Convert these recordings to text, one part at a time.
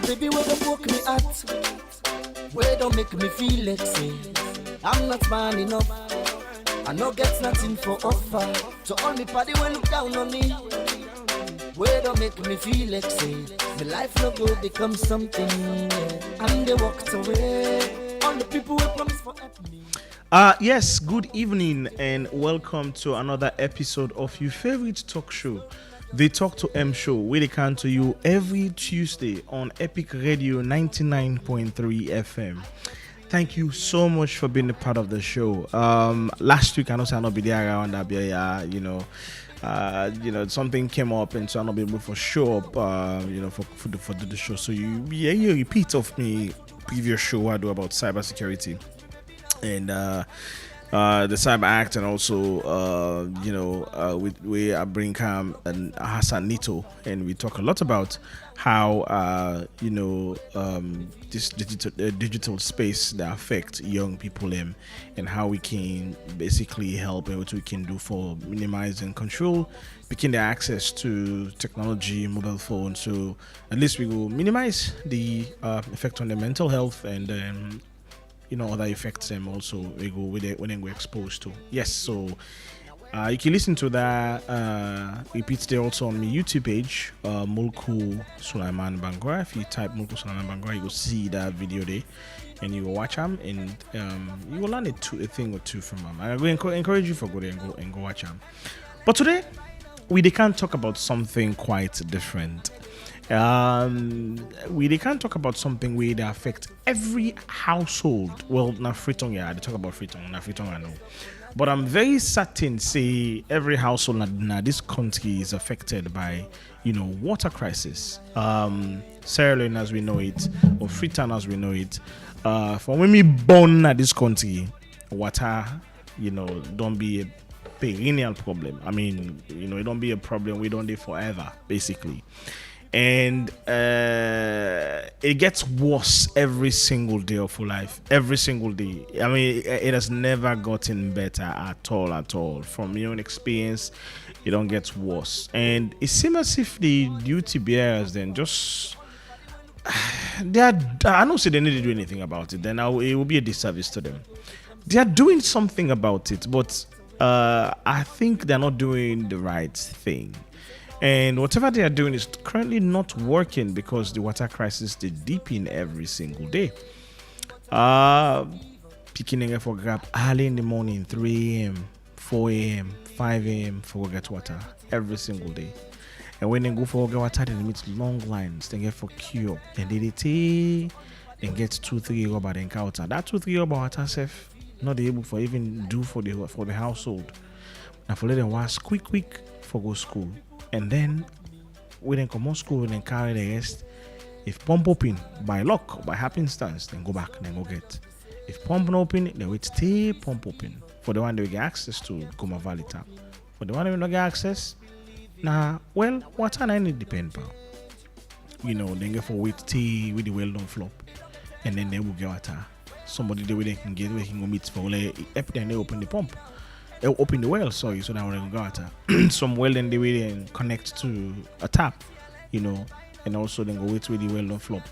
baby, where don't woke me at, where don't make me feel like say I'm not man enough. I no get nothing for offer. So all me party will look down on me. Where don't make me feel like say my life no go become something. Yeah. And they walked away. All the people will promise for me. Yes, good evening and welcome to another episode of your favorite talk show, the Talk to M Show, where they come to you every Tuesday on Epic Radio 99.3 FM. Thank you so much for being a part of the show. Last week I know I not be there around that, something came up and so I'm not be able to show up, for the show. So you repeat of me previous show I do about cybersecurity and the Cyber Act, and also we bring Cam and Hassan Nito, and we talk a lot about how this digital space that affect young people and how we can basically help and what we can do for minimize and control picking their access to technology, mobile phone, so at least we will minimize the effect on their mental health and other effects and also we go with it when we're exposed to. Yes, so you can listen to that repeats there also on my YouTube page, Mulku Sulaiman Bangura. If you type Mulku Sulaiman Bangura, you will see that video there and you will watch them and you will learn a thing or two from them. I will encourage you for go there and go watch them. But today we can't talk about something quite different. We can't talk about something where they affect every household. Well, not Freetown, yeah, they talk about Freetown, not Freetown, I know. But I'm very certain, say, every household in this country is affected by, water crisis. Sierra Leone as we know it, or Freetown as we know it. For when we born at this country, water, don't be a perennial problem. I mean, it don't be a problem. We don't live forever, basically. And it gets worse every single day of our life, every single day. I mean, it has never gotten better at all. From your own experience, it don't get worse. And it seems as if the duty bearers then just I don't say they need to do anything about it. Then it will be a disservice to them. They are doing something about it, but I think they're not doing the right thing. And whatever they are doing is currently not working because the water crisis is deepening every single day. Picking for grab early in the morning, 3 a.m., 4 a.m., 5 a.m. for get water every single day. And when they go for get water, they meet long lines. They get for queue up. And they and get 2-3 rubber then counter. That 2-3 rubber water safe not able for even do for the household. Now for let them wash quick for go school. And then we then come on school and then carry the rest. If pump open by luck, by happenstance, then go back, then go get. If pump not open, then we stay pump open. For the one that we get access to, Goma Valley tap. For the one that we don't get access, water I need depend on. Then get for wait tea with the well done flop. And then they will get water. Somebody there they can get, we can go meet for then they open the pump. Open the well, so that when they go water. Some well then they will then connect to a tap, and also then go wait with the well on flop.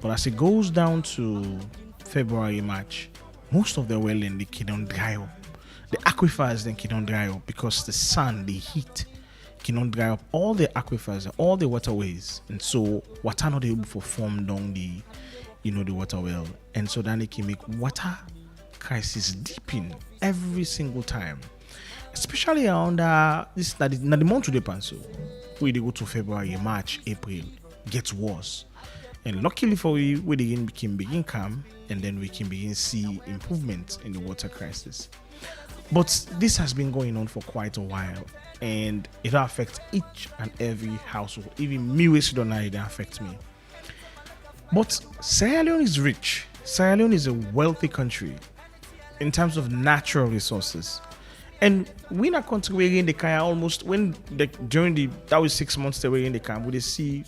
But as it goes down to February, March, most of the well then they cannot dry up. The aquifers then cannot dry up because the sun, the heat cannot dry up all the aquifers, all the waterways, and so water not able to form down the water well, and so then it can make water crisis deepen every single time, especially around this the month to the pencil. We go to February, March, April, gets worse. And luckily for we can begin calm, and then we can begin see improvement in the water crisis. But this has been going on for quite a while, and it affects each and every household. Even me, which don't know it affects me. But Sierra Leone is rich. Sierra Leone is a wealthy country in terms of natural resources. And we in a country where in the Kaya almost that was 6 months they were in the camp, we see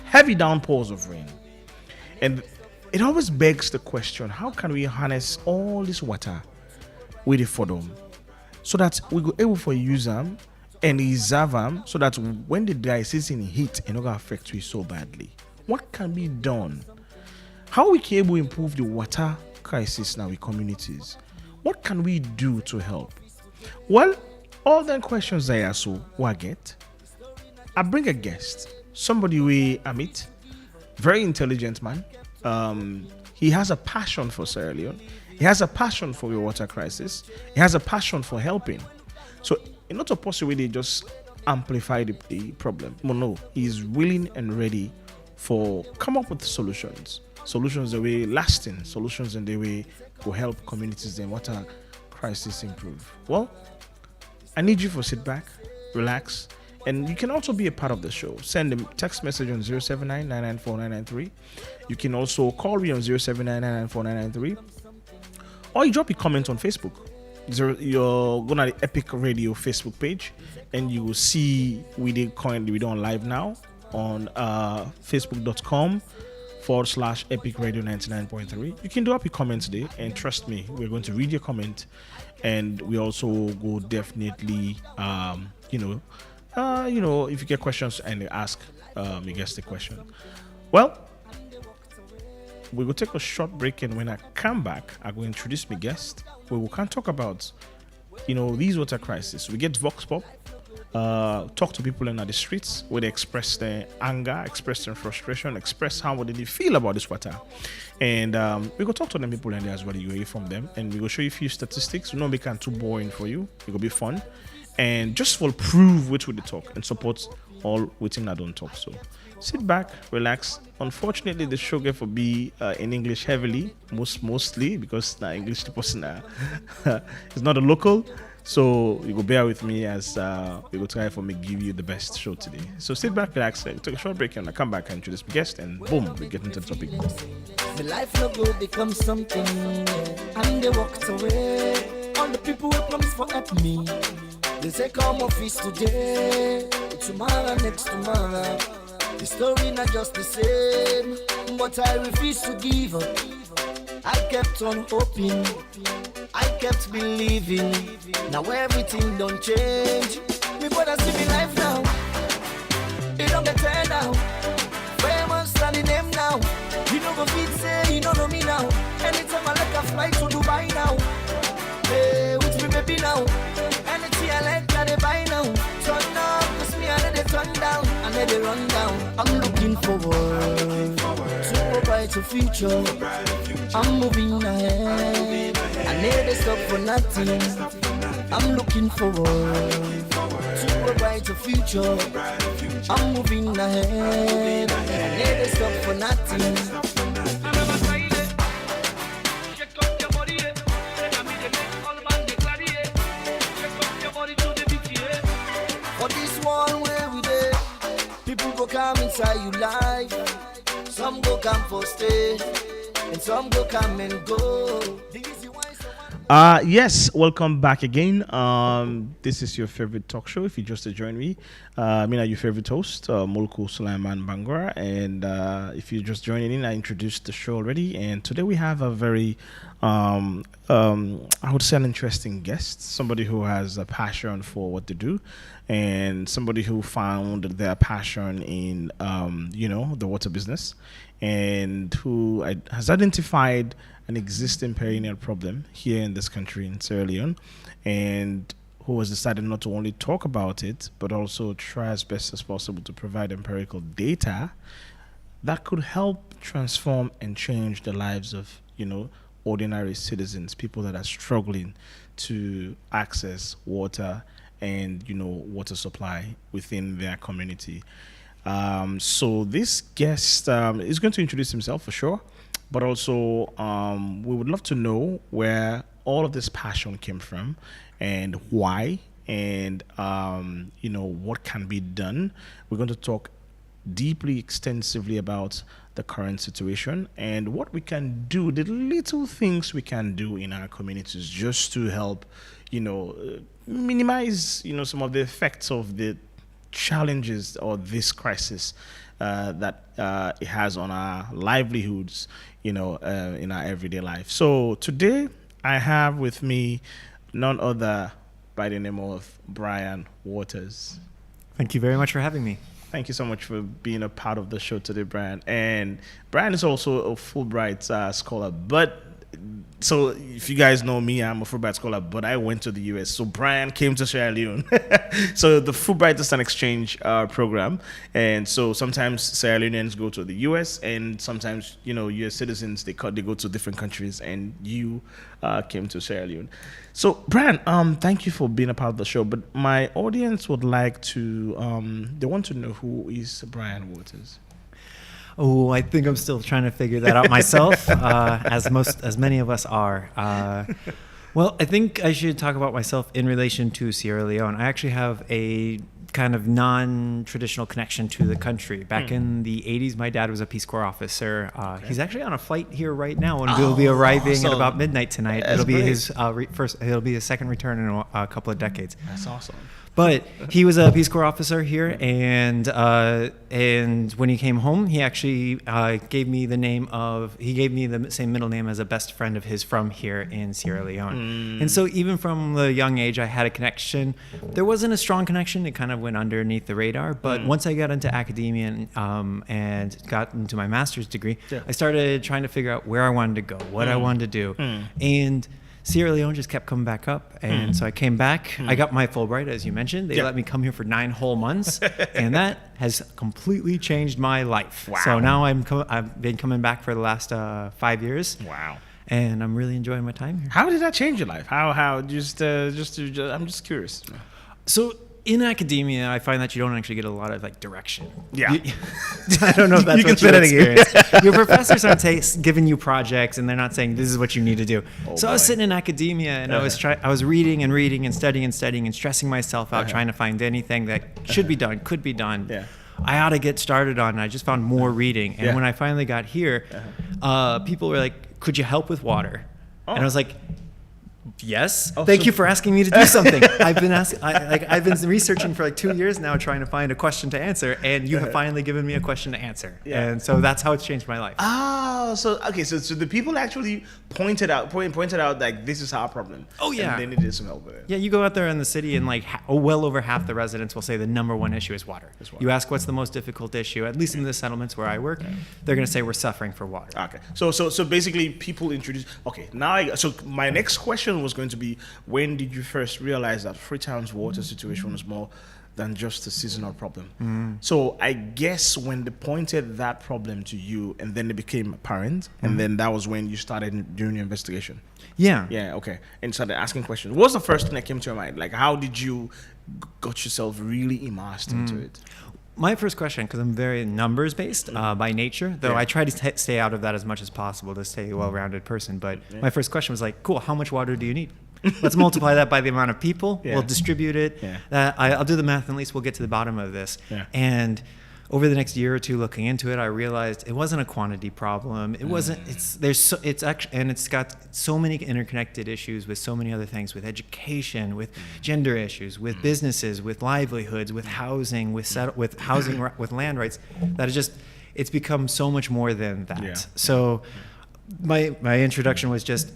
heavy downpours of rain. And it always begs the question, how can we harness all this water with the fodom so that we go able to use them and reserve them so that when the dry season hit, it not going to affect you so badly. What can be done? How we can able improve the water crisis in our communities? What can we do to help? Well, all the questions I ask who I get, I bring a guest, somebody I meet, very intelligent man. He has a passion for Sierra Leone. He has a passion for the water crisis. He has a passion for helping. So, in not a possible way, they just amplify the problem. No, he's willing and ready for come up with solutions. Solutions the way lasting, solutions in the way will help communities in water crisis improve. Well, I need you to sit back, relax, and you can also be a part of the show. Send a text message on 079-994-993. You can also call me on 079-994-993. Or you drop a comment on Facebook. You're going to the Epic Radio Facebook page, and you will see we don't live now on facebook.com/Epic Radio 99.3. You can drop a comment today, and trust me, we're going to read your comment, and we also will definitely, if you get questions and ask, you guess the question. Well, we will take a short break, and when I come back, I will introduce my guest. We can talk about, these water crisis. We get Vox Pop, talk to people in the streets where they express their anger, express their frustration, express how what they feel about this water. And we go talk to them people in there as well. You hear from them, and we will show you a few statistics. We don't make it too boring for you. It will be fun. And just for prove which would they talk and support all within I don't talk. So sit back, relax. Unfortunately, the show get for be in English heavily, mostly because the English person is not a local. So you go bear with me as we go try for me give you the best show today. So sit back, relax, take a short break, and I come back and introduce my guest, and boom, we get into the topic. The life no go become something, and they walked away. All the people who promise for help me. They say come office today, tomorrow, next tomorrow. The story not just the same, but I refuse to give up. I kept on hoping, I kept believing. Now everything don't change. Me brother see me life now. It don't get turned now. Famous standing name now. You know go fit say you don't know me now. Anytime I like a flight to Dubai now. Hey, with me baby now. Anything I like that they buy now. Turn down, cause me I let they turn down. And let they run down. I'm looking forward to a brighter future. I'm moving ahead. I never stop for nothing. I'm looking forward to a brighter future. I'm moving ahead. I never stop for nothing. For this one where we there, people go come inside you life. Some go come for stay, and some go come and go. Yes, welcome back again. This is your favorite talk show. If you just joined me, your favorite host, Mulku Sulaiman Bangura. And if you're just joining in, I introduced the show already. And today we have a very, I would say, an interesting guest. Somebody who has a passion for what they do, and somebody who found their passion in, the water business, and who has identified an existing perennial problem here in this country in Sierra Leone, and who has decided not to only talk about it, but also try as best as possible to provide empirical data that could help transform and change the lives of, ordinary citizens, people that are struggling to access water and, water supply within their community. So this guest is going to introduce himself for sure. But also, we would love to know where all of this passion came from and why, and, what can be done. We're going to talk deeply, extensively about the current situation and what we can do, the little things we can do in our communities just to help, minimize, some of the effects of the challenges or this crisis that it has on our livelihoods, in our everyday life. So today I have with me none other by the name of Brian Waters. Thank you very much for having me. Thank you so much for being a part of the show today, Brian. And Brian is also a Fulbright scholar. But so if you guys know me, I'm a Fulbright scholar, but I went to the US. So Brian came to Sierra Leone. So the Fulbright is an exchange program. And so sometimes Sierra Leoneans go to the US, and sometimes, US citizens, they go to different countries, and you came to Sierra Leone. So Brian, thank you for being a part of the show. But my audience would like to, they want to know, who is Brian Waters? Oh, I think I'm still trying to figure that out myself, as many of us are. Well, I think I should talk about myself in relation to Sierra Leone. I actually have a kind of non-traditional connection to the country. Back in the 80s, my dad was a Peace Corps officer. He's actually on a flight here right now, and will be arriving at about midnight tonight. It'll be his it'll be his second return in a couple of decades. That's awesome. But he was a Peace Corps officer here, and when he came home, he actually gave me the same middle name as a best friend of his from here in Sierra Leone. And so even from the young age, I had a connection. There wasn't a strong connection; it kind of went underneath the radar. But once I got into academia and got into my master's degree, I started trying to figure out where I wanted to go, what I wanted to do, and Sierra Leone just kept coming back up, and so I came back. I got my Fulbright, as you mentioned. They let me come here for 9 whole months, and that has completely changed my life. Wow. So now I've been coming back for the last 5 years. Wow. And I'm really enjoying my time here. How did that change your life? How I'm just curious. So in academia, I find that you don't actually get a lot of direction. Yeah. I don't know if that's You can what say you that again. experience. Your professors aren't giving you projects, and they're not saying this is what you need to do. So I was sitting in academia, and I was reading and reading and studying and stressing myself out, trying to find anything that should be done, could be done. Yeah. I ought to get started on. And I just found more reading, and when I finally got here, people were like, "Could you help with water?" And I was like, yes. Thank you for asking me to do something. I've been researching for 2 years now, trying to find a question to answer, and you have finally given me a question to answer. Yeah. And so that's how it's changed my life. So the people actually pointed out this is our problem. Oh, yeah. And they needed some help with it. Yeah, you go out there in the city, and well over half the residents will say the number one issue is water. You ask what's the most difficult issue, at least in the settlements where I work, they're going to say we're suffering for water. Okay. So basically people introduce. Okay. So my next question was going to be, when did you first realize that Freetown's water situation was more than just a seasonal problem? So I guess when they pointed that problem to you, and then it became apparent, and then that was when you started doing your investigation. Yeah. Yeah. Okay. And started asking questions. What was the first thing that came to your mind? How did you got yourself really immersed into it? My first question, because I'm very numbers based by nature, though I try to stay out of that as much as possible to stay a well-rounded person. But my first question was cool, how much water do you need? Let's multiply that by the amount of people. We'll distribute it. I'll do the math, and at least we'll get to the bottom of this. And over the next year or two, looking into it, I realized it wasn't a quantity problem. It wasn't. It's got so many interconnected issues with so many other things, with education, with gender issues, with businesses, with livelihoods, with housing, with land rights. That it's become so much more than that. Yeah. So my introduction was just,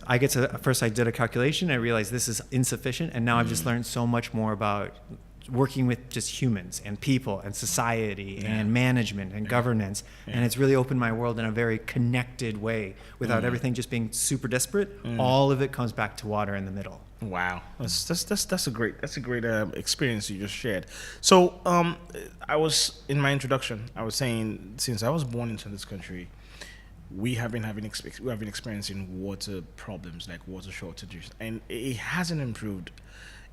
first I did a calculation, I realized this is insufficient, and now I've just learned so much more about working with just humans and people and society and management and governance, and it's really opened my world in a very connected way without everything just being super disparate. All of it comes back to water in the middle. Wow, that's a great experience you just shared. So I was in my introduction, I was saying, since I was born into this country, we have been experiencing water problems, like water shortages, and it hasn't improved.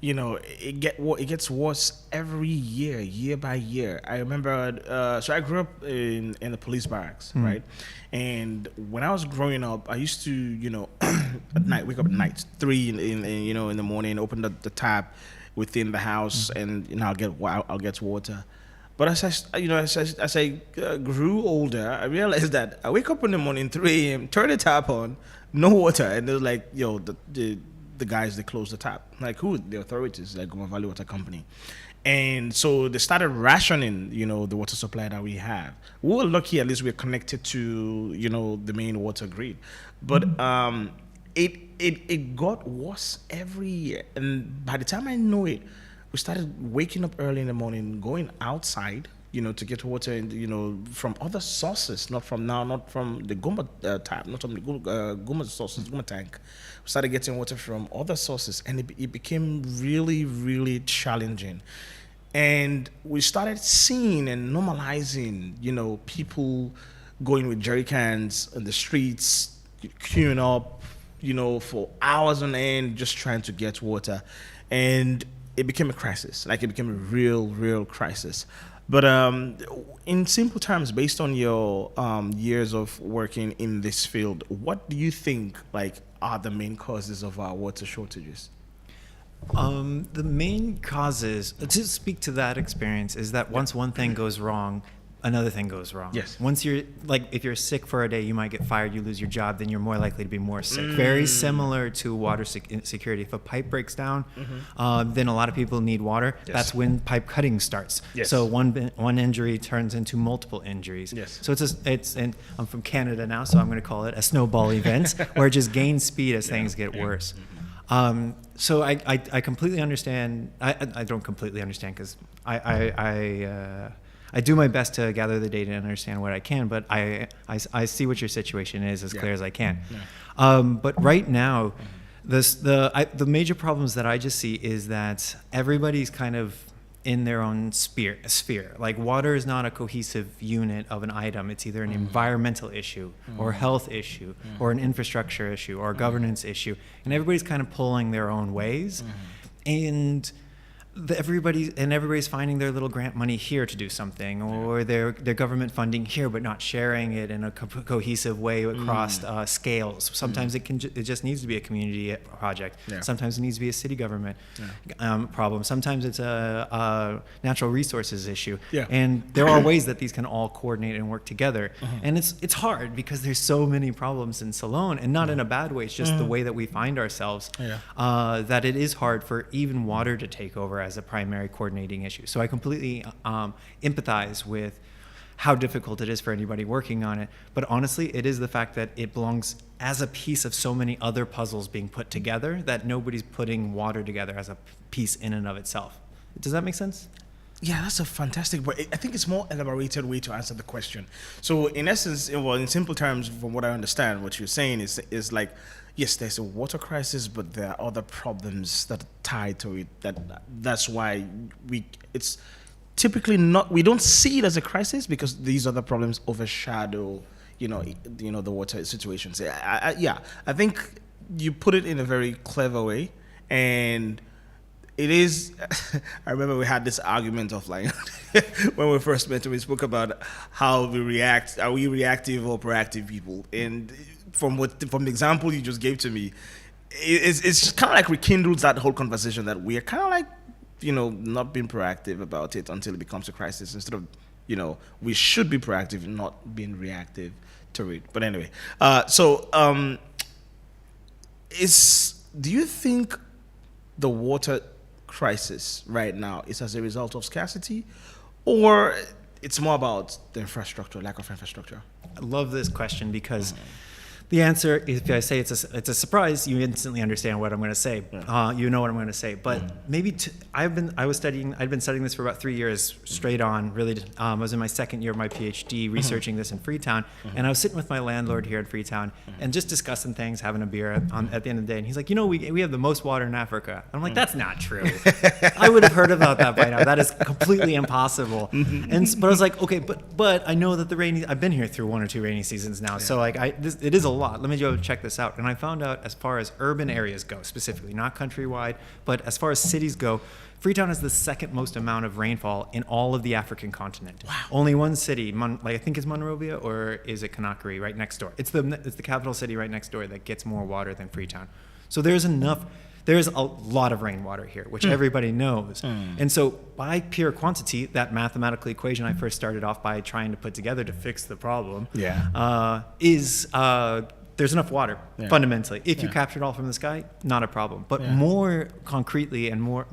It gets worse every year by year. I remember, so I grew up in the police barracks, right? And when I was growing up, I used to, at night, wake up at night, 3 in the morning, open the tap within the house, and I'll get water. But as I grew older, I realized that I wake up in the morning, 3 a.m., turn the tap on, no water, and they're like, the guys, they closed the tap. Who? The authorities, like Goma Valley Water Company. And so they started rationing, the water supply that we have. We were lucky, at least we're connected to, the main water grid. But it got worse every year. And by the time I know it, we started waking up early in the morning, going outside to get water, from other sources, not from the Goma tap, not from the Goma sources, Goma tank. We started getting water from other sources, and it became really, really challenging. And we started seeing and normalizing, people going with jerry cans in the streets, queuing up, for hours on end, just trying to get water. And it became a crisis. Like, it became a real, real crisis. But in simple terms, based on your years of working in this field, what do you think, are the main causes of our water shortages? The main causes, to speak to that experience, is that once one thing goes wrong, another thing goes wrong. Yes. Once you're, if you're sick for a day, you might get fired, you lose your job, then you're more likely to be more sick. Very similar to water security. If a pipe breaks down, then a lot of people need water. Yes. That's when pipe cutting starts. Yes. So one injury turns into multiple injuries. Yes. So and I'm from Canada now, so I'm going to call it a snowball event, where it just gains speed as things get worse. So I completely understand. I don't completely understand, because I do my best to gather the data and understand what I can, but I see what your situation is as clear as I can. Yeah. But right now, the major problems that I just see is that everybody's kind of in their own sphere. Like, water is not a cohesive unit of an item. It's either an environmental issue or a health issue or an infrastructure issue or a governance issue. And everybody's kind of pulling their own ways. And everybody's finding their little grant money here to do something, or their government funding here, but not sharing it in a cohesive way across scales. Sometimes it just needs to be a community project. Yeah. Sometimes it needs to be a city government problem. Sometimes it's a natural resources issue. Yeah. And there are ways that these can all coordinate and work together. And it's hard because there's so many problems in Salone, and not in a bad way. It's just the way that we find ourselves, that it is hard for even water to take over as a primary coordinating issue. So I completely empathize with how difficult it is for anybody working on it. But honestly, it is the fact that it belongs as a piece of so many other puzzles being put together that nobody's putting water together as a piece in and of itself. Does that make sense? Yeah, that's a fantastic, but I think it's more elaborated way to answer the question. So in essence, in simple terms, from what I understand, what you're saying is like, yes, there's a water crisis, but there are other problems that are tied to it. That's why it's typically not. We don't see it as a crisis because these other problems overshadow, the water situations. I think you put it in a very clever way, and it is. I remember we had this argument of when we first met, we spoke about how we react. Are we reactive or proactive people? And from the example you just gave to me, it's kind of like rekindles that whole conversation that we are kind of like, not being proactive about it until it becomes a crisis, instead of, we should be proactive, not being reactive to it. But anyway, do you think the water crisis right now is as a result of scarcity, or it's more about the infrastructure, lack of infrastructure? I love this question because the answer, if I say it's a surprise, you instantly understand what I'm going to say. You know what I'm going to say. But maybe I'd been studying this for about 3 years straight on. Really, I was in my second year of my PhD researching this in Freetown, and I was sitting with my landlord here in Freetown and just discussing things, having a beer at the end of the day. And he's like, we have the most water in Africa. And I'm like, that's not true. I would have heard about that by now. That is completely impossible. But I was like, okay, but I know that I've been here through 1 or 2 rainy seasons now, so it is a lot. Let me go check this out. And I found out, as far as urban areas go, specifically, not countrywide, but as far as cities go, Freetown has the second most amount of rainfall in all of the African continent. Wow. Only one city, I think it's Monrovia, or is it Conakry, right next door. It's the capital city right next door that gets more water than Freetown. So there's a lot of rainwater here, which everybody knows. And so by pure quantity, that mathematical equation I first started off by trying to put together to fix the problem is there's enough water, fundamentally. If you capture it all from the sky, not a problem. But more concretely and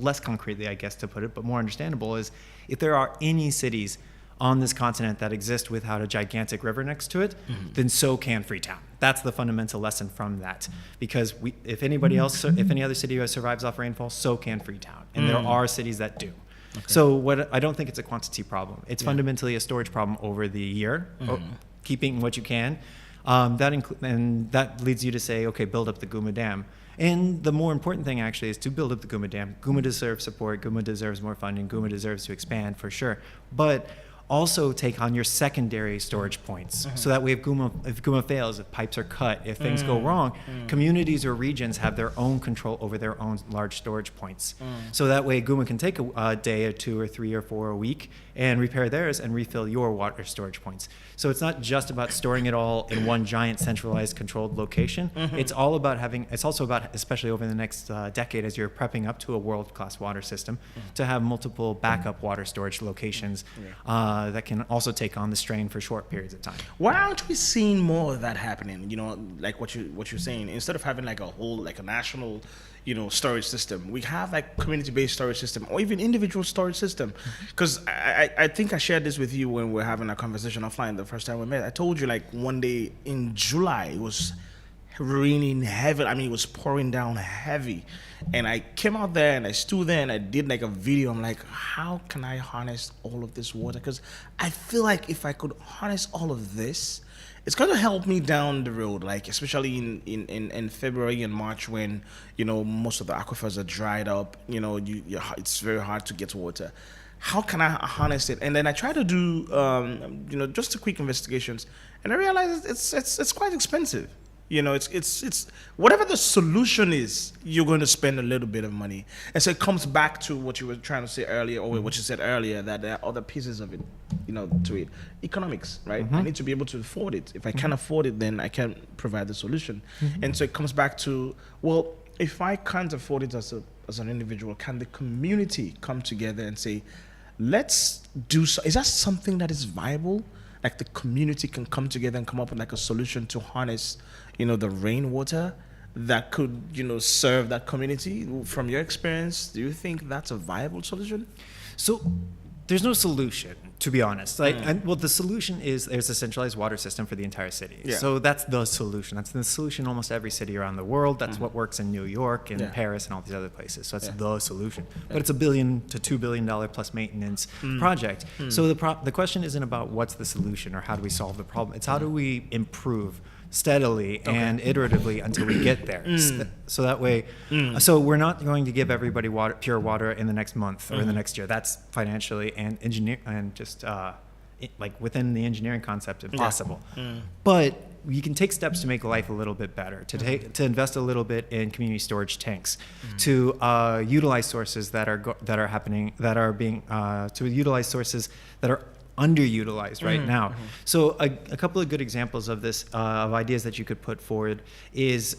less concretely, I guess, to put it, but more understandable, is if there are any cities on this continent that exist without a gigantic river next to it, then so can Freetown. That's the fundamental lesson from that. Because if any other city survives off rainfall, so can Freetown. And there are cities that do. So what I don't think it's a quantity problem. It's fundamentally a storage problem over the year, keeping what you can. And that leads you to say, okay, build up the Guma Dam. And the more important thing actually is to build up the Guma Dam. Guma deserves support. Guma deserves more funding. Guma deserves to expand for sure. But also take on your secondary storage points. So that way if Guma fails, if pipes are cut, if things go wrong, communities or regions have their own control over their own large storage points. So that way Guma can take a day or 2 or 3 or 4 a week and repair theirs and refill your water storage points. So it's not just about storing it all in one giant centralized controlled location. It's also about, especially over the next decade as you're prepping up to a world-class water system, to have multiple backup water storage locations that can also take on the strain for short periods of time. Why aren't we seeing more of that happening? You know, like what you're saying, instead of having like a whole, like a national, you know, storage system, we have like community-based storage system or even individual storage system. Because I think I shared this with you when we were having a conversation offline the first time we met. I told you like one day in July, it was raining heavy. I mean, it was pouring down heavy. And I came out there and I stood there and I did like a video. I'm like, how can I harness all of this water? Because I feel like if I could harness all of this, it's going to help me down the road, like especially in February and March when, you know, most of the aquifers are dried up, you know, it's very hard to get water. How can I harness it? And then I try to do, you know, just a quick investigations, and I realized it's quite expensive. You know, it's whatever the solution is, you're going to spend a little bit of money. And so it comes back to what you were trying to say earlier, or what you said earlier, that there are other pieces of it, you know, to it. Economics, right? I need to be able to afford it. If I can't afford it, then I can't provide the solution. And so it comes back to, well, if I can't afford it as an individual, can the community come together and say, let's do so? Is that something that is viable? Like the community can come together and come up with like a solution to harness, you know, the rainwater that could, you know, serve that community. From your experience, do you think that's a viable solution? So there's no solution, to be honest. Like, well, the solution is there's a centralized water system for the entire city. Yeah. So that's the solution. That's the solution in almost every city around the world. That's what works in New York and Paris and all these other places. So that's the solution. But it's $1 billion to $2 billion plus maintenance project. So the question isn't about what's the solution or how do we solve the problem. It's how do we improve steadily and iteratively until we get there. So that way, so we're not going to give everybody pure water in the next month or in the next year. That's financially and just like within the engineering concept impossible. But you can take steps to make life a little bit better, to invest a little bit in community storage tanks, to utilize sources that are being underutilized right now. So a couple of good examples of this, of ideas that you could put forward is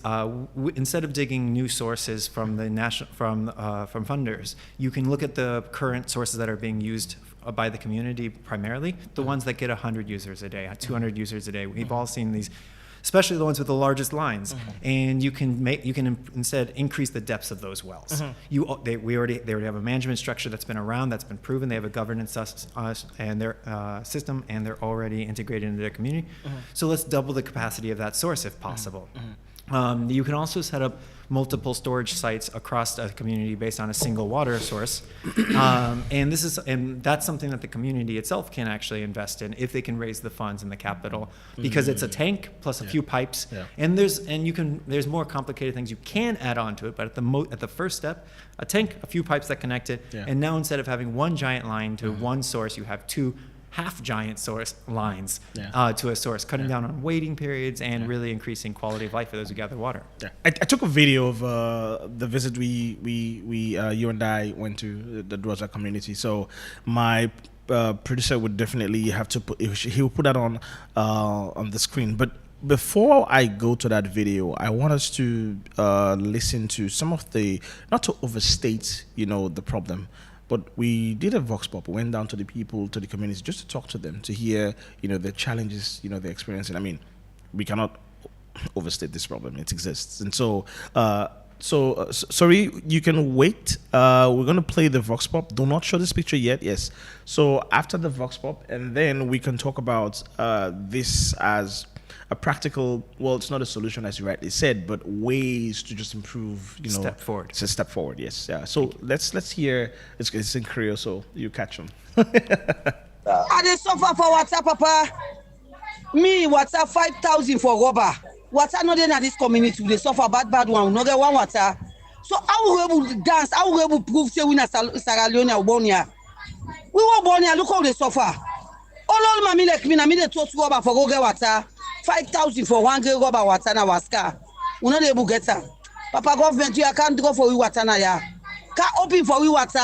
instead of digging new sources from the from funders, you can look at the current sources that are being used by the community primarily, the ones that get 100 users a day, 200 users a day. We've all seen these, especially the ones with the largest lines, and you can instead increase the depths of those wells. They already have a management structure that's been around, that's been proven. They have a governance and their system, and they're already integrated into their community. So let's double the capacity of that source if possible. You can also set up multiple storage sites across a community based on a single water source, and that's something that the community itself can actually invest in if they can raise the funds and the capital, because it's a tank plus a few pipes, and there's more complicated things you can add on to it, but at the first step, a tank, a few pipes that connect it, and now instead of having one giant line to one source, you have two half-giant source lines to a source, cutting down on waiting periods and really increasing quality of life for those who gather water. I took a video of the visit you and I went to the Dwaza community. So my producer would definitely have to he will put that on the screen. But before I go to that video, I want us to listen to some of the, not to overstate, you know, the problem, but we did a vox pop. We went down to the people, to the communities, just to talk to them, to hear, you know, the challenges, you know, they're experiencing. I mean, we cannot overstate this problem. It exists. And so So, sorry, you can wait. We're going to play the Vox Pop. Do not show this picture yet. Yes. So, after the Vox Pop, and then we can talk about this as a practical, well, it's not a solution as you rightly said, but ways to just improve, Step forward. It's a step forward, yes. Yeah. So, let's hear, it's in Korea, so you catch them. I dey suffer for water, Papa. Me, water 5,000 for rubber. Water no dey na this community. They suffer bad one. We no get one water. So how we able to dance? How we able to prove say we na Sierra Leone or born here? We were born here. Look how they suffer. All mommy like me, na me dey touch rubber for go get water. 5,000 for one get rubber water na waska. We no dey able get am. Papa government, you can't go for we water na ya. Can't open for we water.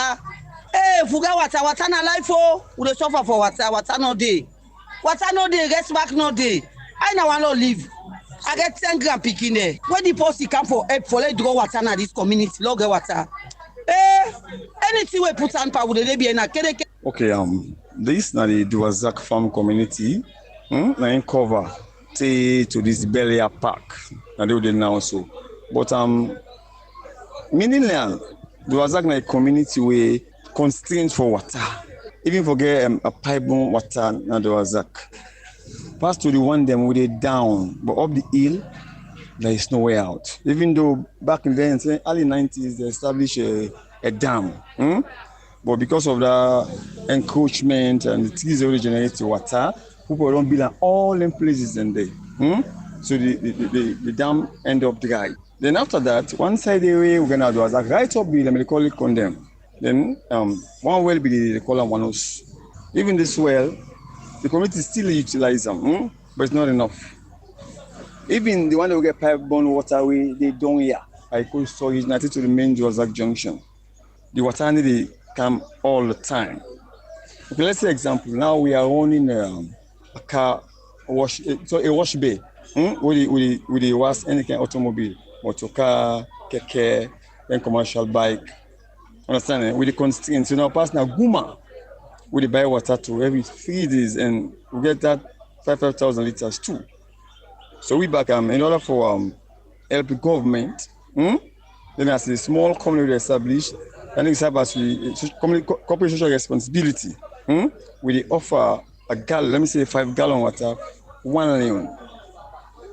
Hey, if we get water na life oh. We dey suffer for water no dey. Water no dey, rest back no dey. I na want to live. I get 10 grand picking there. When the policy come for help for let draw water na this community, log get water. Anything we put on power, they be in a kede. Okay, this na the Duazak farm community. Na in cover say to this Belia Park. Na they now so. But meaning Duazak na a community where constraints for water. Even forget a pipe water na Duazak. Pass to the one them with it down, but up the hill, there is no way out. Even though back in the early 90s, they established a dam. But because of the encroachment and the trees already generate water, people don't build all them places in there. So the dam end up dry. Then after that, one side area we're gonna do is like right up the they call it condemn. Then one well be they call them one house. Even this well, the community still utilize them, but it's not enough. Even the one that will get pipe-borne waterway, they don't here. I call storage nothing to the main Duazak junction. The water need to come all the time. Okay, let's say example. Now we are owning a car wash, so a wash bay. With the wash any kind of automobile, motor car, keke, then commercial bike. Understand? With the constraints, so now pass now Guma. We buy water to every 3 days and we get that 5,000 liters too. So we back in order for help the government, then as a small community established, and it's about corporate social responsibility. We offer a gallon, let me say 5 gallon water, 1 million.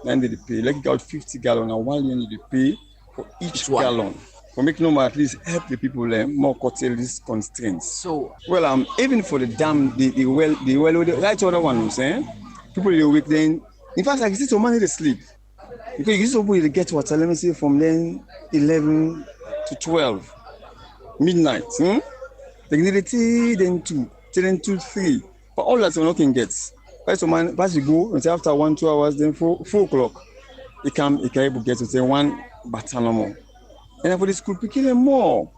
Then they pay, like got 50 gallon and 1 million they pay for each gallon. For make no more at least help the people more curtail these constraints. So well, even for the dam, the well, the right other one, I'm saying, people they wake then. In fact, I see some money they sleep because you supposed to get water. Let me say from then 11 to 12 midnight. They need a tea, then 2, then 2, 3. But all that one can get. Right, so man, pass you go until after 1-2 hours, then 4 o'clock, you can able get to say 1 baton more. And for the school picking them more.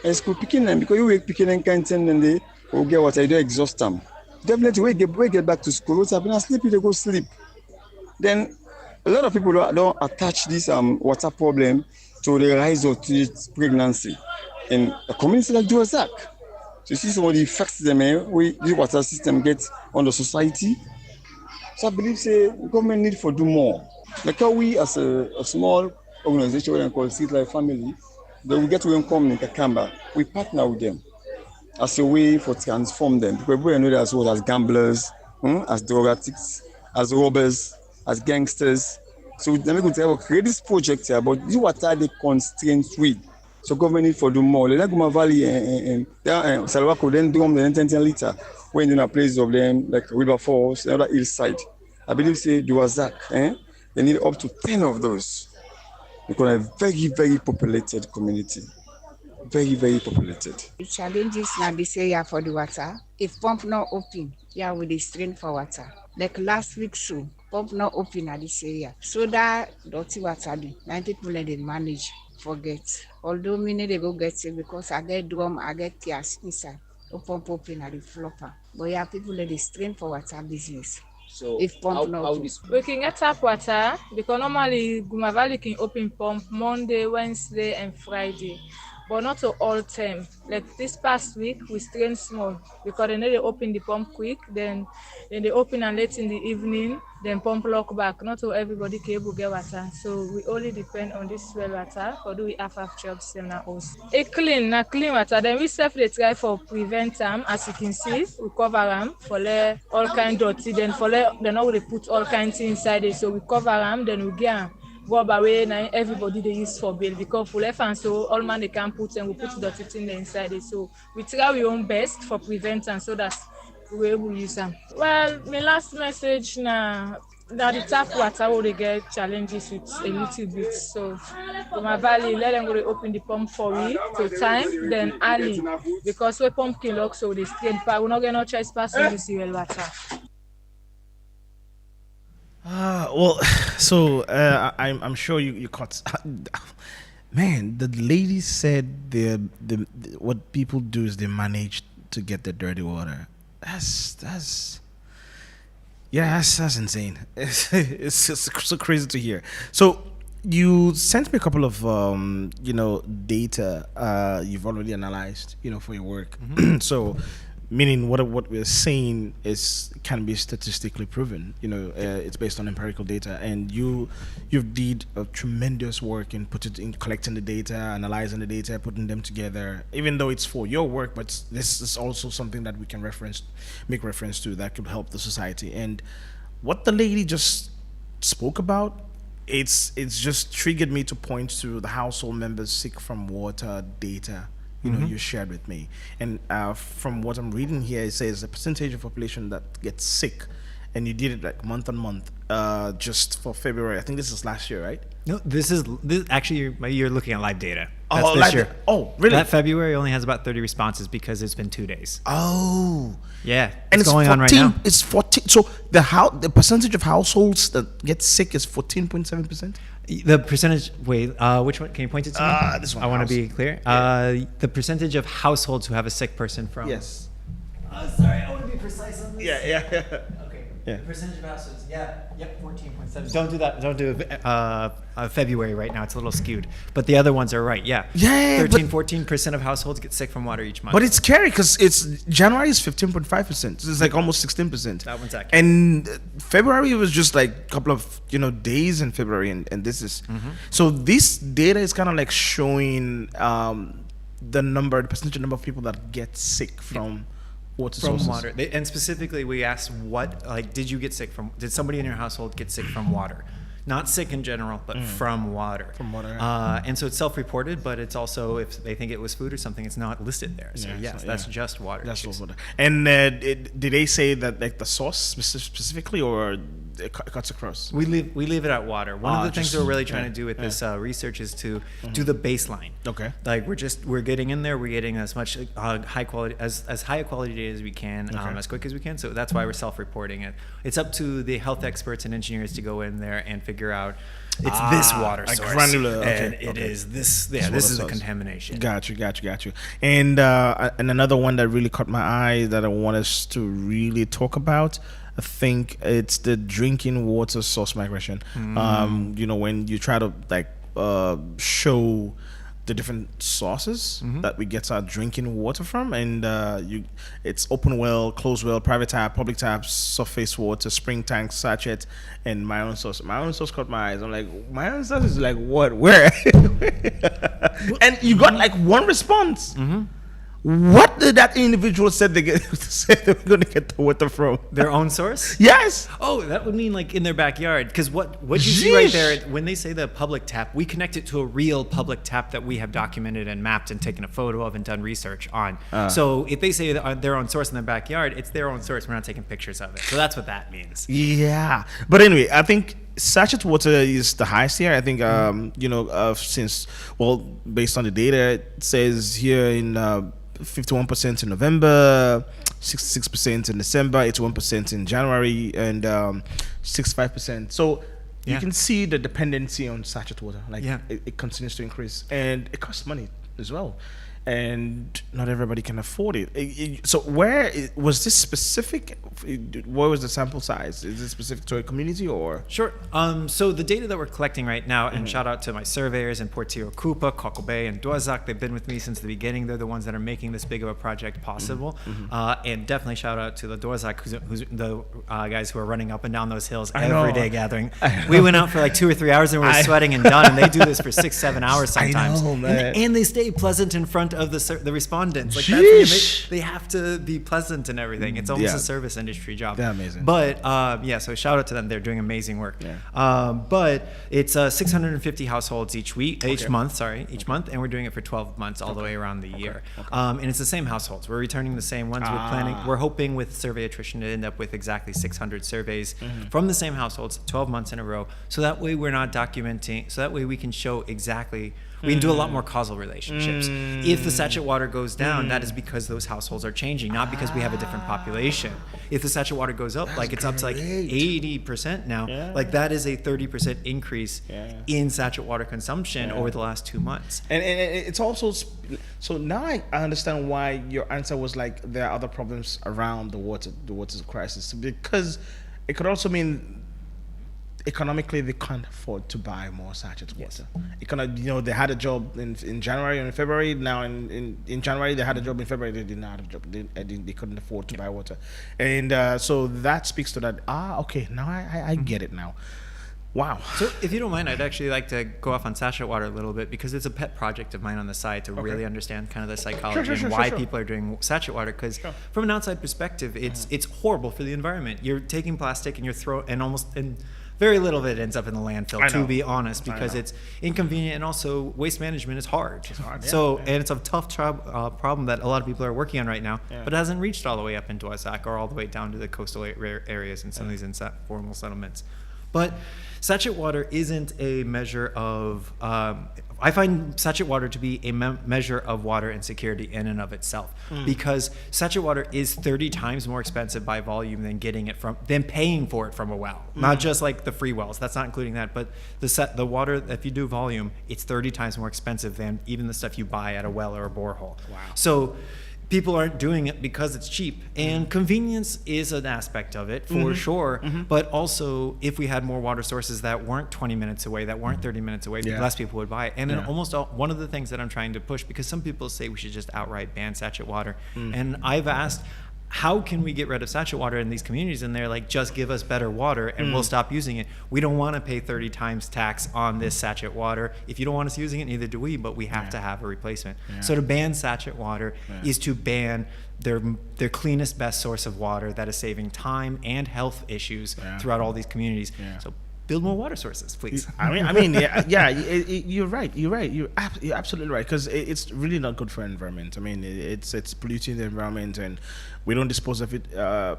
And school picking them because you wake picking them can't send them they will get what I do exhaust them. Definitely we get back to school. What's happening? Sleep, they go sleep. Then a lot of people don't attach this water problem to the rise of pregnancy in a community like Duazak. So you see some of the effects them the water system gets on the society. So I believe say government need for do more. Like how we as a small organization we call Street Life Family, then we get to come in Kakamba. We partner with them as a way for transform them. Because we know that as well as gamblers, as drug addicts, as robbers, as gangsters. So then we could create this project here, but this water they constraints with. So government need for do more. The Laguma Valley and Salwako then drum the 10 liter when in a place of them like River Falls, the other hillside. I believe say Duazak, they need up to 10 of those. Because a very, very populated community. Very, very populated. The challenges now this area for the water. If pump not open, yeah, we dey strain for water. Like last week, so pump not open at this area. So that dirty water, 90 people they manage, forget. Although many they go get it because I get drum, I get tears inside. No pump open at the flopper. But yeah, people they strain for water business. So if pump not open. We can get tap water because normally Guma Valley can open pump Monday, Wednesday, and Friday. but not to all term. Like this past week, we strain small because they know they open the pump quick, then they open and late in the evening, then pump lock back. Not to everybody can able get water. So we only depend on this well water, or do we have jobs in our house. Clean water. Then we self they try for prevent them. As you can see, we cover them for all kind dirty. Then then now we put all kinds inside it. So we cover them, then we get rub away now everybody they use for bill because for left and so all man they can put and we put dirty thing inside it. So we try our own best for prevention so that we will use them. Well, my last message now the tap water will they get challenges with a little bit. So for my valley, let them go to open the pump for we to time, then early because we pump can lock so they strain pa. We're not gonna choice pass to use well water. Well, so I'm sure you caught. Man, the lady said the what people do is they manage to get the dirty water. That's insane. It's just so crazy to hear. So you sent me a couple of data you've already analyzed for your work. So meaning what we're saying can be statistically proven. It's based on empirical data, and you've did a tremendous work in collecting the data, analyzing the data, putting them together. Even though it's for your work, but this is also something that we can make reference to that could help the society. And what the lady just spoke about, it's just triggered me to point to the household members sick from water data you shared with me. And from what I'm reading here, it says the percentage of population that gets sick, and you did it like month on month, just for February. I think this is last year, right? No, this actually you're looking at live data. That's Oh, this year. Oh, really? That February only has about 30 responses because it's been 2 days. Oh, yeah, and it's going on right now. It's 14. So the percentage of households that get sick is 14.7%. The percentage. Wait, which one? Can you point it to me? This one. I want to be clear. Yeah. The percentage of households who have a sick person from. Yes. Sorry, I want to be precise on this. Yeah. Okay. Yeah. Percentage of households. Yep, 14.7. Don't do that. Don't do February right now. It's a little skewed. But the other ones are right. Yeah. 14% of households get sick from water each month. But it's scary because January is 15.5%. So it's like almost 16%. That one's accurate. And February was just like a couple of days in February, and this is so this data is kind of like showing the percentage number of people that get sick from water sources. Water. And specifically, we asked did somebody in your household get sick from water? Not sick in general, but from water. From water. And so it's self-reported, but it's also if they think it was food or something, it's not listed there. So that's just water. That's just water. And did they say that like the source specifically, or it cuts across? We leave it at water. One of the things that we're really trying to do with this research is to do the baseline. Okay. Like we're getting in there. We're getting as much high quality as high a quality data as we can, as quick as we can. So that's why we're self-reporting it. It's up to the health experts and engineers to go in there and figure out it's this water source, granular, and it is this. Yeah, this is the contamination. Got you. And another one that really caught my eye that I want us to really talk about, I think it's the drinking water source migration. When you try to show the different sources that we get our drinking water from, and it's open well, closed well, private tap, public taps, surface water, spring tanks, sachet, and my own source. My own source caught my eyes. I'm like, my own source is like what? Where? And you got like one response. What did that individual said they were going to get the water from? Their own source? Yes. Oh, that would mean like in their backyard. Because what you see right there, when they say the public tap, we connect it to a real public tap that we have documented and mapped and taken a photo of and done research on. So if they say their own source in their backyard, it's their own source. We're not taking pictures of it. So that's what that means. Yeah. But anyway, I think sachet water is the highest here. I think, based on the data, it says here in 51% in November, 66% in December, 81% in January, and 65%. So you can see the dependency on sachet water. It continues to increase, and it costs money as well. and not everybody can afford it. So where was this specific? What was the sample size? Is it specific to a community or? Sure. So the data that we're collecting right now, and shout out to my surveyors in Portillo Kupa, Cockle Bay, and Duazak. They've been with me since the beginning. They're the ones that are making this big of a project possible. And definitely shout out to the Duazak, who's the guys who are running up and down those hills every day gathering. We went out for like 2 or 3 hours and we were sweating and done. And they do this for 6-7 hours sometimes. I know, man. And they stay pleasant in front of the respondents. Like that's they have to be pleasant and everything. It's almost a service industry job. They're amazing. But so shout out to them. They're doing amazing work. But it's 650 households each month, and we're doing it for 12 months all the way around the year. And it's the same households. We're returning the same ones. We're hoping with survey attrition to end up with exactly 600 surveys from the same households, 12 months in a row. So that way we're not documenting. So that way we can show exactly. We can do a lot more causal relationships. If the sachet water goes down, that is because those households are changing, not because we have a different population. If the sachet water goes up, it's up to like 80% now, like that is a 30% increase in sachet water consumption over the last 2 months. And it's also, so now I understand why your answer was like there are other problems around the water crisis, because it could also mean economically they can't afford to buy more sachet water. They had a job in January and in February. Now in January they had a job, in February they didn't have a job. They couldn't afford to buy water, and so that speaks to that. Okay, now I get it now. Wow. So if you don't mind, I'd actually like to go off on sachet water a little bit, because it's a pet project of mine on the side to really understand kind of the psychology and why people are doing sachet water. Because from an outside perspective, it's horrible for the environment. You're taking plastic and and very little of it ends up in the landfill, to be honest, because it's inconvenient, and also waste management is hard. It's hard. And it's a tough problem that a lot of people are working on right now, but it hasn't reached all the way up into Duazak or all the way down to the coastal areas and some of these informal settlements. But sachet water isn't a measure of, I find sachet water to be a measure of water insecurity in and of itself, because sachet water is 30 times more expensive by volume than paying for it from a well. Not just like the free wells, that's not including that, but the water, if you do volume, it's 30 times more expensive than even the stuff you buy at a well or a borehole. Wow. So people aren't doing it because it's cheap, and convenience is an aspect of it for sure. But also, if we had more water sources that weren't 20 minutes away, that weren't 30 minutes away, less people would buy it. And then one of the things that I'm trying to push, because some people say we should just outright ban sachet water, and I've asked, how can we get rid of sachet water in these communities? And they're like, just give us better water and we'll stop using it. We don't want to pay 30 times tax on this sachet water. If you don't want us using it, neither do we, but we have to have a replacement. So to ban sachet water is to ban their cleanest, best source of water that is saving time and health issues throughout all these communities. So build more water sources, please. You're right. You're absolutely right, because it's really not good for the environment. I mean, it's polluting the environment, and we don't dispose of it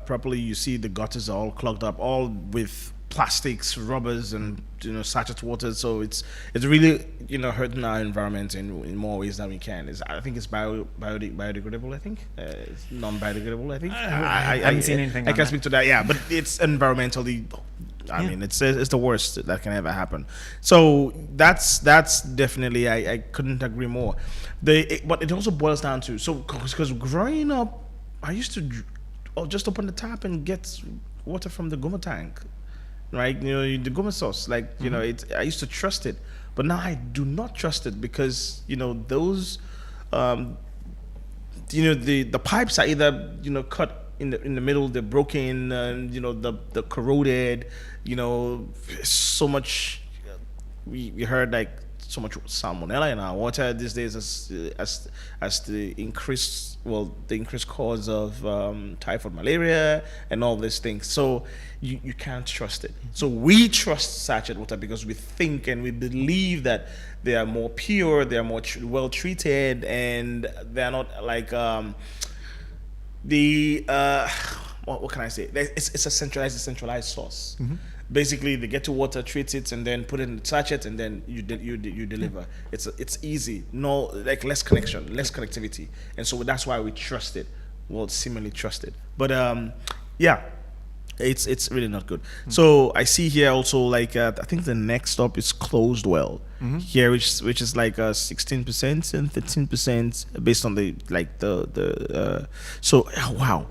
properly. You see the gutters are all clogged up, all with plastics, rubbers, and sachet water. So it's really hurting our environment in more ways than we can. I think it's biodegradable. I think it's non-biodegradable. I think I haven't seen anything. I can't speak to that. But it's environmentally. I mean, it's the worst that can ever happen. So that's definitely, I couldn't agree more. But it also boils down to, because growing up, I used to just open the tap and get water from the Goma tank, right? The Goma source, I used to trust it, but now I do not trust it, because those, the pipes are either cut in the middle, they're broken, the corroded, so much. We heard so much salmonella in our water these days as the increased cause of typhoid, malaria, and all these things. So you can't trust it. So we trust sachet water because we think and we believe that they are more pure, they are more well treated, and they're not like what can I say? It's a centralized source. Basically, they get to water, treat it, and then put it in the sachet, and then you deliver. It's easy. No, less connection, less connectivity, and so that's why we trust it. Well, seemingly trust it. But It's really not good. So I see here also like I think the next stop is closed well here, which is like 16% and 13% based on the like the so wow.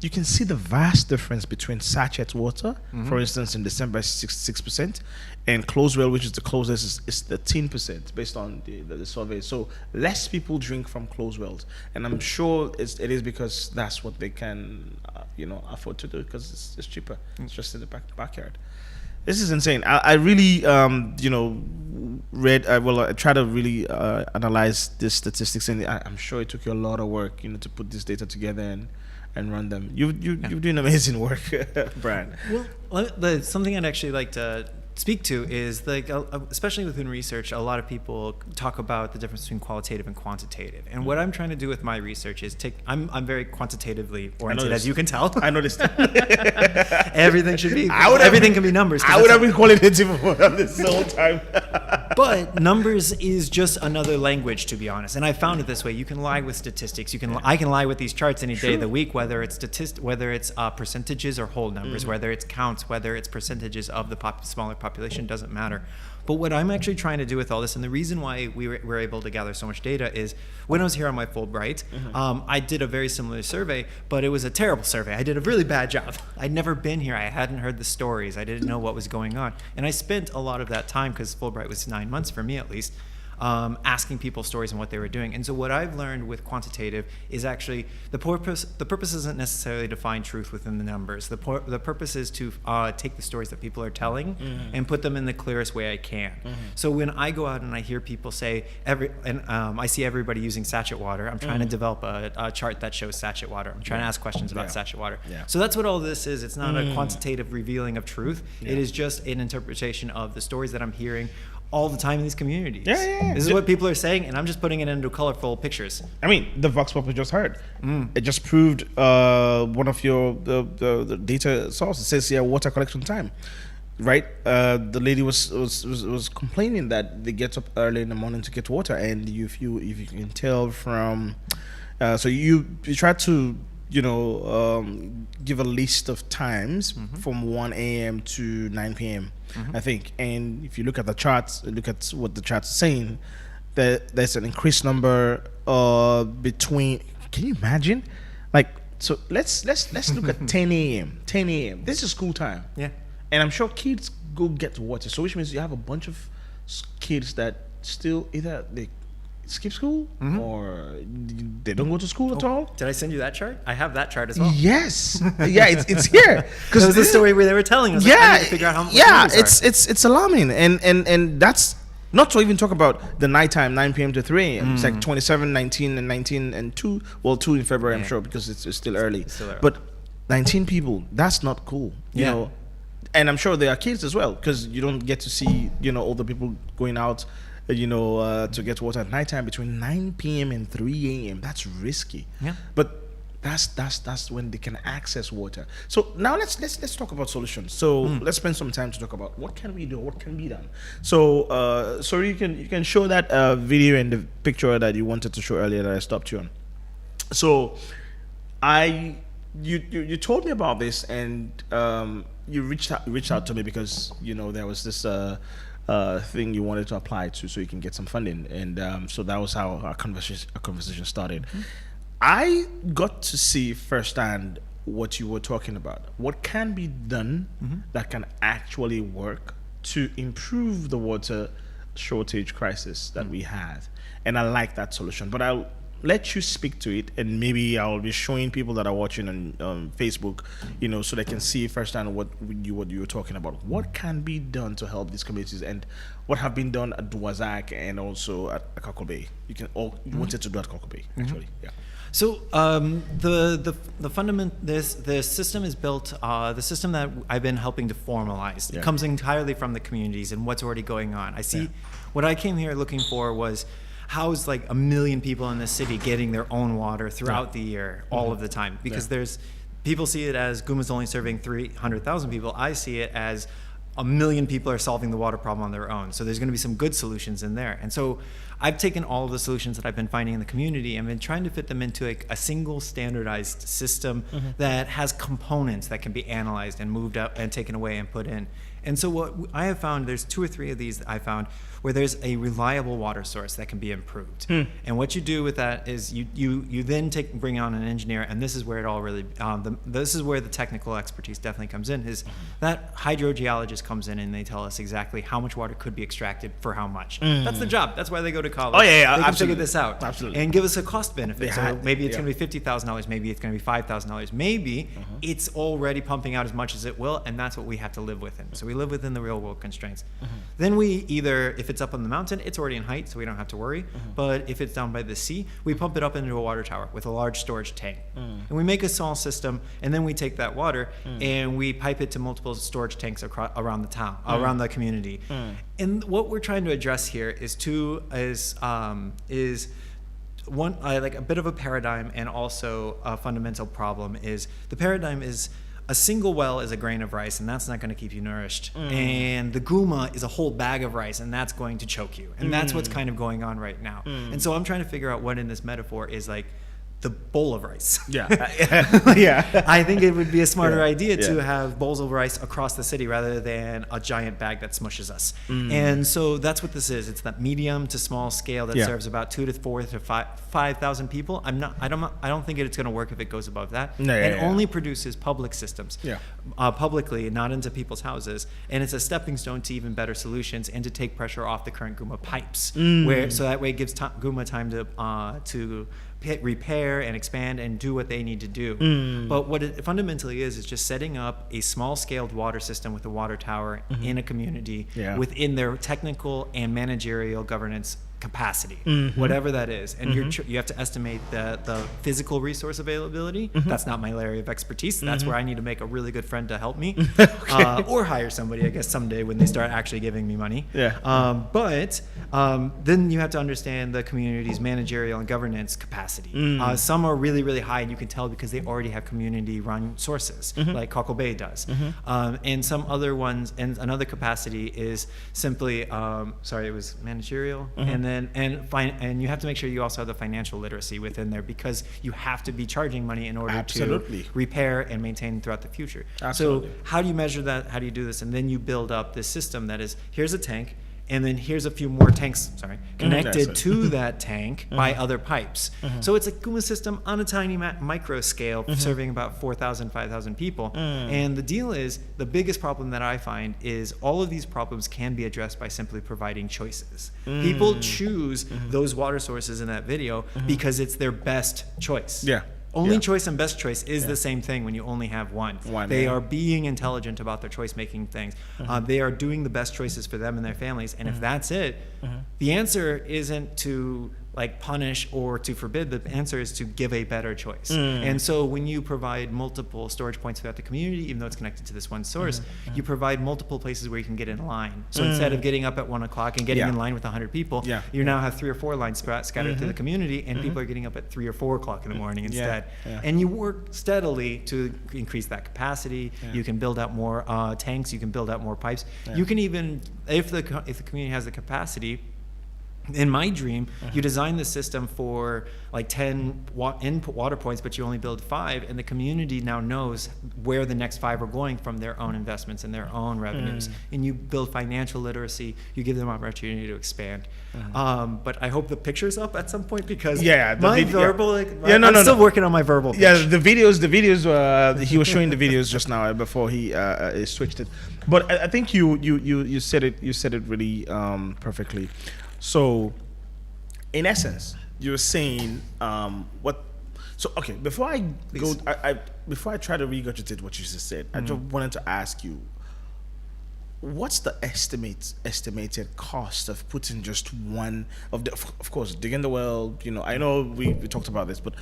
You can see the vast difference between sachet water, for instance, in December 6%, and closed well, which is the closest, is 13% based on the survey. So less people drink from closed wells, and I'm sure it is because that's what they can, afford to do because it's cheaper. It's just in the backyard. This is insane. I really, I try to really analyze the statistics, and I'm sure it took you a lot of work, to put this data together and run them. You're doing amazing work, Brian. Well, something I'd actually like to speak to is like, especially within research, a lot of people talk about the difference between qualitative and quantitative. And what I'm trying to do with my research is I'm very quantitatively oriented, as you can tell. I noticed. Everything should be. Everything can be numbers. I would have been qualitative this whole time. But numbers is just another language, to be honest. And I found it this way: you can lie with statistics. I can lie with these charts any day of the week, whether it's percentages or whole numbers, whether it's counts, whether it's percentages of the smaller population, doesn't matter. But what I'm actually trying to do with all this, and the reason why we were able to gather so much data, is when I was here on my Fulbright, I did a very similar survey, but it was a terrible survey. I did a really bad job. I'd never been here. I hadn't heard the stories. I didn't know what was going on. And I spent a lot of that time, because Fulbright was 9 months for me at least, asking people stories and what they were doing. And so what I've learned with quantitative is actually the purpose isn't necessarily to find truth within the numbers. The purpose is to take the stories that people are telling and put them in the clearest way I can. So when I go out and I hear people say I see everybody using sachet water, I'm trying to develop a chart that shows sachet water. I'm trying to ask questions about sachet water. So that's what all this is. It's not a quantitative revealing of truth. It is just an interpretation of the stories that I'm hearing all the time in these communities. This is what people are saying, and I'm just putting it into colorful pictures. I mean, the Vox Pop we just heard. It just proved one of your the data sources. It says here water collection time, right? The lady was complaining that they get up early in the morning to get water, and if you can tell from, so you try to give a list of times from 1 a.m. to 9 p.m. I think, and if you look at the charts, look at what the charts are saying, there's an increased number between. Can you imagine? Like, so let's look at 10 a.m. 10 a.m. This is school time. Yeah, and I'm sure kids go get water. So which means you have a bunch of kids that still either they skip school or they don't go to school at all. Did I send you that chart? I have that chart as well. Yes. It's here. Because it was the story where they were telling us. I need to figure out how much it's alarming. And that's not to even talk about the nighttime, 9 p.m. to 3 a.m. It's like 27, 19, and 19, and 2. Well, 2 in February, I'm sure, because it's still early. But 19 people, that's not cool. You know. And I'm sure there are kids as well, because you don't get to see, older people going out to get water at nighttime between 9 p.m. and 3 a.m. That's risky. Yeah. But that's when they can access water. So now let's talk about solutions. So let's spend some time to talk about what can we do, what can be done. So you can show that video and the picture that you wanted to show earlier that I stopped you on. So you told me about this, and you reached out to me because there was this thing you wanted to apply to so you can get some funding, and so that was how our conversation started. I got to see firsthand what you were talking about. What can be done that can actually work to improve the water shortage crisis that we have, and I like that solution. But I'll let you speak to it, and maybe I'll be showing people that are watching on Facebook, so they can see firsthand what you were talking about. What can be done to help these communities, and what have been done at Duwazak and also at Akako Bay? You wanted to do at Akako Bay, actually. Yeah. So the system is built. The system that I've been helping to formalize comes entirely from the communities and what's already going on. I see what I came here looking for was, how's like 1 million people in the city getting their own water throughout the year, all of the time? Because people see it as Guma's only serving 300,000 people. I see it as a million people are solving the water problem on their own. So there's going to be some good solutions in there. And so I've taken all of the solutions that I've been finding in the community and been trying to fit them into a single standardized system that has components that can be analyzed and moved up and taken away and put in. And so what I have found, there's 2 or 3 of these that I found where there's a reliable water source that can be improved. And what you do with that is you then bring on an engineer, and this is where it all really, this is where the technical expertise definitely comes in, is that hydrogeologist comes in and they tell us exactly how much water could be extracted for how much. That's the job. That's why they go to college. Oh, yeah, they can absolutely. figure this out. Absolutely. And give us a cost benefit. So maybe it's yeah. going to be $50,000, maybe it's going to be $5,000, maybe it's already pumping out as much as it will, and that's what we have to live within. So we live within the real world constraints. Then we either, if it's up on the mountain, it's already in height, so we don't have to worry. But if it's down by the sea, we pump it up into a water tower with a large storage tank. And we make a small system, and then we take that water and we pipe it to multiple storage tanks around the town, around the community. And what we're trying to address here is one, like a bit of a paradigm, and also a fundamental problem. Is the paradigm is a single well is a grain of rice, and that's not going to keep you nourished. And the guma is a whole bag of rice, and that's going to choke you. And that's what's kind of going on right now. And so I'm trying to figure out what in this metaphor is like the bowl of rice. Yeah. I think it would be a smarter idea to have bowls of rice across the city rather than a giant bag that smushes us. And so that's what this is. It's that medium to small scale that serves about 2 to 4 to 5,000 people. I don't think it's going to work if it goes above that. Only produces public systems. Publicly, not into people's houses. And it's a stepping stone to even better solutions and to take pressure off the current guma pipes. So that way it gives guma time to repair and expand and do what they need to do. But what it fundamentally is just setting up a small-scaled water system with a water tower in a community within their technical and managerial governance capacity, whatever that is. And you have to estimate the physical resource availability. That's not my area of expertise. That's where I need to make a really good friend to help me, or hire somebody, I guess, someday when they start actually giving me money. But then you have to understand the community's managerial and governance capacity. Some are really, really high, and you can tell because they already have community-run sources, like Cockle Bay does. And some other ones, and another capacity is simply, it was managerial, and you have to make sure you also have the financial literacy within there, because you have to be charging money in order to repair and maintain throughout the future. So how do you measure that? How do you do this? And then you build up this system that is, here's a tank, and then here's a few more tanks, connected to that tank by other pipes. So it's a guma system on a tiny micro scale, serving about 4,000, 5,000 people. And the deal is, the biggest problem that I find is all of these problems can be addressed by simply providing choices. People choose those water sources in that video because it's their best choice. Only choice and best choice is the same thing when you only have one. They are being intelligent about their choice-making things. They are doing the best choices for them and their families. And if that's it, the answer isn't to punish or to forbid. The answer is to give a better choice. And so when you provide multiple storage points throughout the community, even though it's connected to this one source, you provide multiple places where you can get in line. So instead of getting up at 1 o'clock and getting in line with 100 people, you now have 3 or 4 lines scattered through the community, and people are getting up at 3 or 4 o'clock in the morning instead. And you work steadily to increase that capacity. You can build out more tanks. You can build out more pipes. You can even, if the community has the capacity, in my dream, you design the system for 10 input water points, but you only build 5, and the community now knows where the next 5 are going from their own investments and their own revenues. And you build financial literacy. You give them opportunity to expand. But I hope the picture's up at some point, because I'm still working on my verbal pitch. The videos. He was showing the videos just now before he switched it. But I think you said it. You said it really perfectly. So, in essence, you're saying what? So, okay. Before I go, before I try to regurgitate what you just said, I just wanted to ask you, what's the estimated cost of putting just one of the? Of course, digging the well. I know we talked about this, but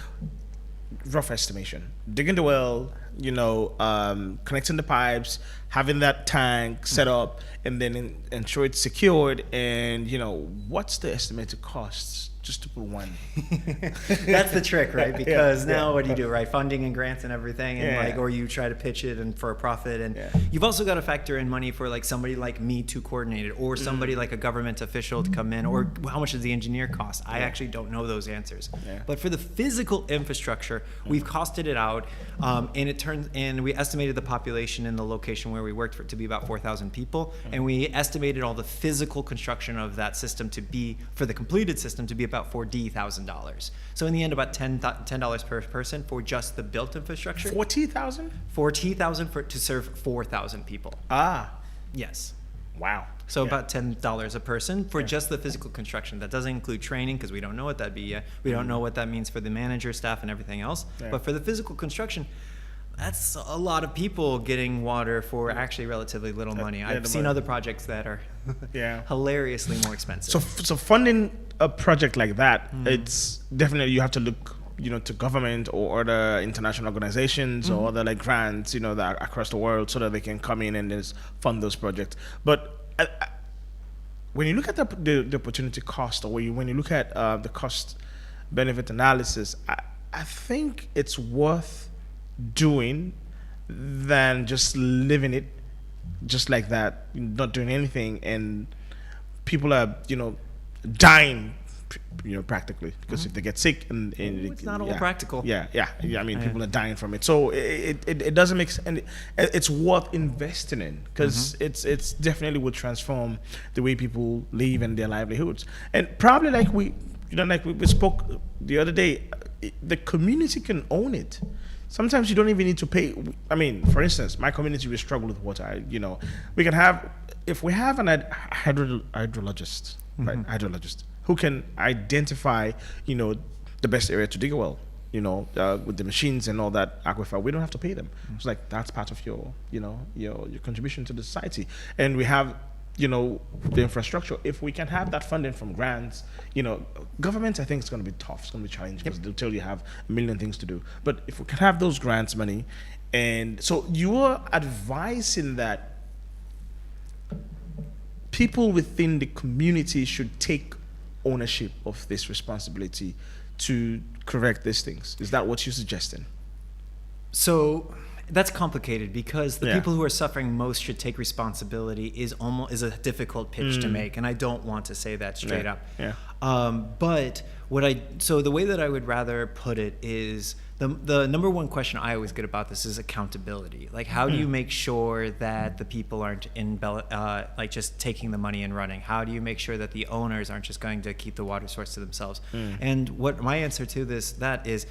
rough estimation: digging the well, connecting the pipes, having that tank set up, and then ensure it's secured. And what's the estimated costs just to put one? That's the trick, right? Because now what do you do, right? Funding and grants and everything, and or you try to pitch it and for a profit, and you've also got to factor in money for like somebody like me to coordinate it, or somebody like a government official to come in, or how much does the engineer cost? I actually don't know those answers. But for the physical infrastructure, we've costed it out, and we estimated the population in the location where we worked for it to be about 4,000 people, and we estimated all the physical construction of that system to be, for the completed system, to be about $40,000. So in the end, about $10 per person for just the built infrastructure. 40,000? 40,000 to serve 4,000 people. Yes. Wow. So about $10 a person for just the physical construction. That doesn't include training, because we don't know what that'd be yet. We don't know what that means for the manager, staff, and everything else. But for the physical construction, that's a lot of people getting water for actually relatively little money. I've seen other projects that are hilariously more expensive. So funding a project like that, it's definitely, you have to look to government or other international organizations or other like grants that are across the world, so that they can come in and just fund those projects. But when you look at the opportunity cost, or when you look at the cost benefit analysis, I think it's worth doing than just living it just like that, not doing anything, and people are dying practically, because if they get sick and it's not all practical. I mean, people are dying from it, so it doesn't make sense, and it's worth investing in, because it's definitely would transform the way people live and their livelihoods. And probably like we spoke the other day, the community can own it. Sometimes you don't even need to pay. I mean, for instance, my community, we struggle with water. We can have, if we have an hydrologist, right, hydrologist, who can identify, the best area to dig a well, with the machines and all that aquifer, we don't have to pay them. It's like, that's part of your contribution to the society. And we have, the infrastructure. If we can have that funding from grants, government, I think it's going to be tough. It's going to be challenging, because they'll tell you have a million things to do. But if we can have those grants money, and so you are advising that people within the community should take ownership of this responsibility to correct these things. Is that what you're suggesting? So that's complicated, because the people who are suffering most should take responsibility is a difficult pitch to make, and I don't want to say that straight up. But the way that I would rather put it is, the number one question I always get about this is accountability. Like, how do you make sure that the people aren't just taking the money and running? How do you make sure that the owners aren't just going to keep the water source to themselves? And what my answer to that is,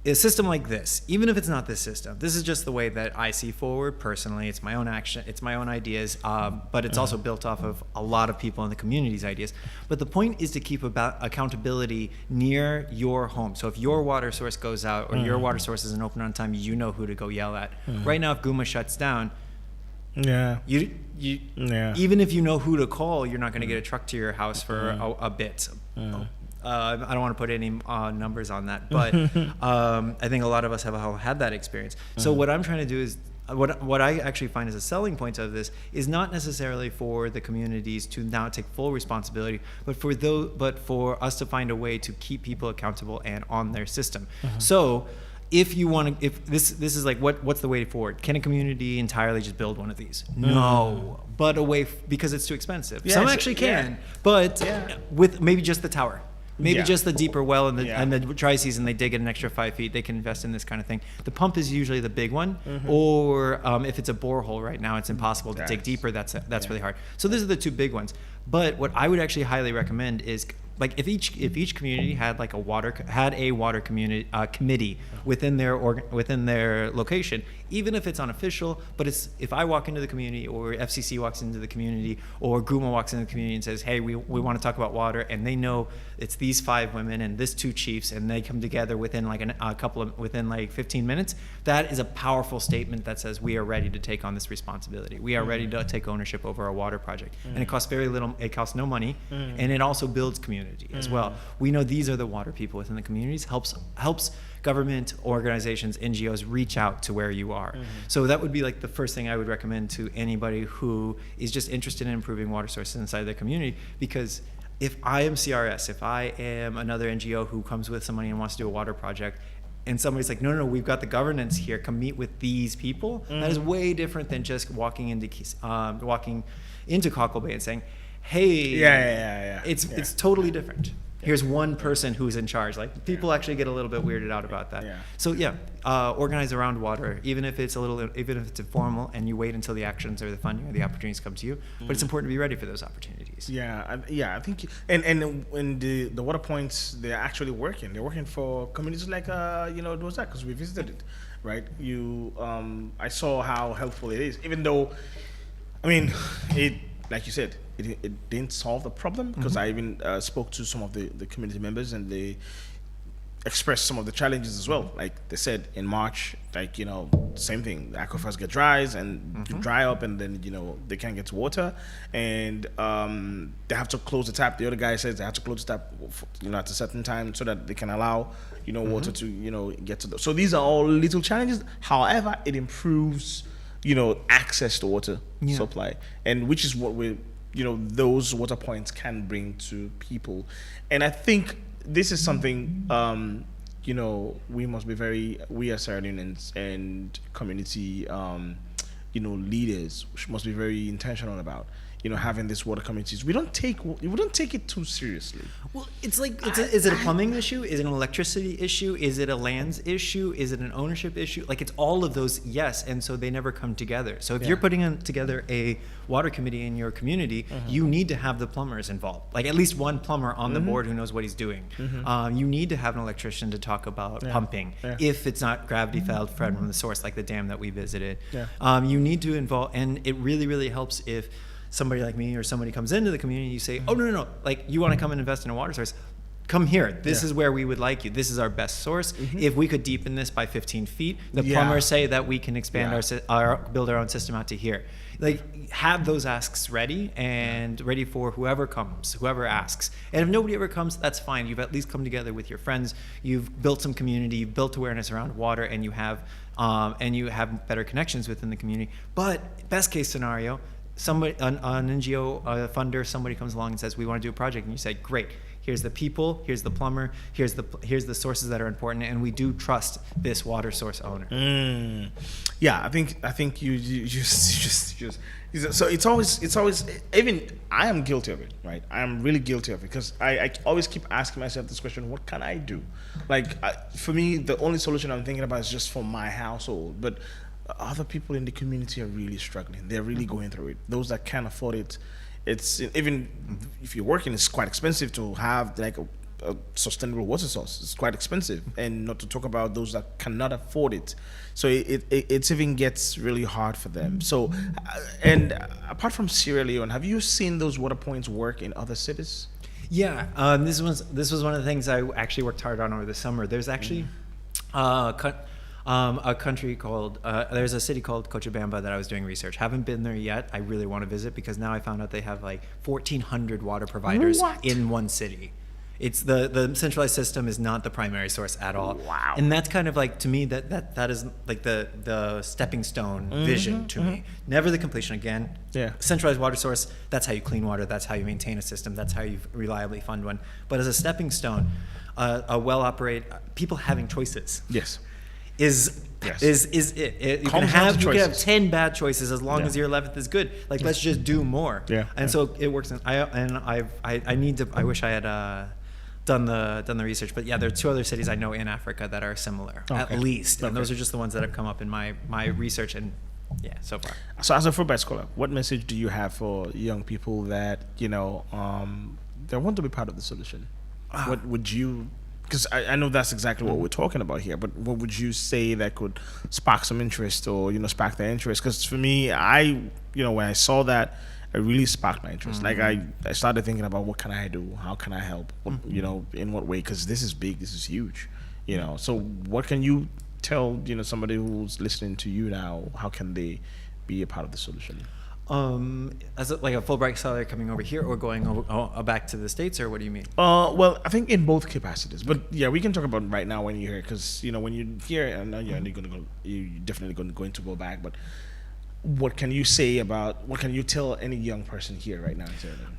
a system like this, even if it's not this system, this is just the way that I see forward personally. It's my own action, it's my own ideas, but it's also built off of a lot of people in the community's ideas. But the point is to keep accountability near your home. So if your water source goes out, or your water source isn't open on time, you know who to go yell at. Right now, if Guma shuts down, even if you know who to call, you're not going to get a truck to your house for a bit. I don't want to put any numbers on that, but I think a lot of us have had that experience. So what I'm trying to do is, what I actually find as a selling point of this is not necessarily for the communities to now take full responsibility, but for us to find a way to keep people accountable and on their system. So if you want to, if this is like, what's the way forward? Can a community entirely just build one of these? No, but because it's too expensive. Some actually can, but with maybe just the tower. Maybe just the deeper well, and the dry season they dig it an extra 5 feet. They can invest in this kind of thing. The pump is usually the big one, or if it's a borehole right now, it's impossible to dig deeper. That's really hard. So those are the two big ones. But what I would actually highly recommend is, like, if each community had like a water community committee within their location, even if it's unofficial, but if I walk into the community, or FCC walks into the community, or Guma walks into the community and says, hey, we want to talk about water, and they know it's these 5 women and this 2 chiefs, and they come together within like 15 minutes, that is a powerful statement that says we are ready to take on this responsibility. We are ready to take ownership over our water project. And it costs very little, it costs no money, and it also builds community. community as well. We know these are the water people within the communities. Helps government organizations, NGOs reach out to where you are. So that would be like the first thing I would recommend to anybody who is just interested in improving water sources inside their community. Because if I am CRS, if I am another NGO who comes with some money and wants to do a water project, and somebody's like, no, we've got the governance here, come meet with these people, that is way different than just walking into Cockle Bay and saying, hey, it's totally different. Here's one person who's in charge. Like, people actually get a little bit weirded out about that. So organize around water, even if it's informal, and you wait until the actions or the funding or the opportunities come to you. But it's important to be ready for those opportunities. I think, and the water points, they're actually working. They're working for communities like those that, because we visited it, right? I saw how helpful it is, even though, I mean, it, like you said, it didn't solve the problem, because I even spoke to some of the community members, and they expressed some of the challenges as well. Like they said in March, like, same thing, the aquifers get dry up, and then they can't get to water, and they have to close the tap. The other guy says they have to close the tap at a certain time so that they can allow water to get to so these are all little challenges. However, it improves access to water supply, and which is what we those water points can bring to people. And I think this is something we must be we as Sierra Leoneans and community leaders must be very intentional about having these water communities. We don't take it too seriously. Well, it's like, is it a plumbing issue? Is it an electricity issue? Is it a lands issue? Is it an ownership issue? Like, it's all of those, yes, and so they never come together. So if you're putting together a water committee in your community, you need to have the plumbers involved. Like, at least one plumber on the board who knows what he's doing. You need to have an electrician to talk about pumping, if it's not gravity fed from the source, like the dam that we visited. You need to involve, and it really, really helps if somebody like me or somebody comes into the community, you say, oh, no, like, you want to come and invest in a water source, come here. This is where we would like you. This is our best source. If we could deepen this by 15 feet, the plumbers say that we can expand build our own system out to here. Like, have those asks ready, and ready for whoever comes, whoever asks. And if nobody ever comes, that's fine. You've at least come together with your friends. You've built some community. You've built awareness around water, and you have better connections within the community. But best case scenario, an NGO funder, somebody comes along and says, we want to do a project, and you say, great, here's the people, here's the plumber, here's the sources that are important, and we do trust this water source owner. I think you just so it's always, even I am guilty of it, right? I am really guilty of it, because I always keep asking myself this question: what can I do? Like, for me, the only solution I'm thinking about is just for my household, but other people in the community are really struggling. They're really going through it. Those that can't afford it, it's, even if you're working, it's quite expensive to have like a sustainable water source. It's quite expensive, and not to talk about those that cannot afford it. So it even gets really hard for them. So, and apart from Sierra Leone, have you seen those water points work in other cities? Yeah, this was one of the things I actually worked hard on over the summer. There's actually a country called, there's a city called Cochabamba that I was doing research. Haven't been there yet. I really want to visit, because now I found out they have like 1,400 water providers in one city. It's the centralized system is not the primary source at all. Wow. And that's kind of like, to me, that is like the stepping stone vision to me. Never the completion. Again, centralized water source, that's how you clean water, that's how you maintain a system, that's how you reliably fund one. But as a stepping stone, a well-operated, people having choices. Is it. You can have 10 bad choices as long as your 11th is good. Like, let's just do more. And so it works. I wish I had done the research, but there are 2 other cities I know in Africa that are similar, at least. And those are just the ones that have come up in my research, and so far. So as a Fulbright Scholar, what message do you have for young people that they want to be part of the solution? What would you, because I know that's exactly what we're talking about here, but what would you say that could spark some interest, or spark their interest? Because for me, when I saw that, it really sparked my interest. Like, I started thinking about, what can I do? How can I help? In what way? Because this is big, this is huge. So what can you tell somebody who's listening to you now? How can they be a part of the solution? As like a Fulbright scholar coming over here or going back to the States, or what do you mean? Well, I think in both capacities, but yeah, we can talk about right now when you're here, because when you're here, I know you're definitely going to go back, but what can you tell any young person here right now?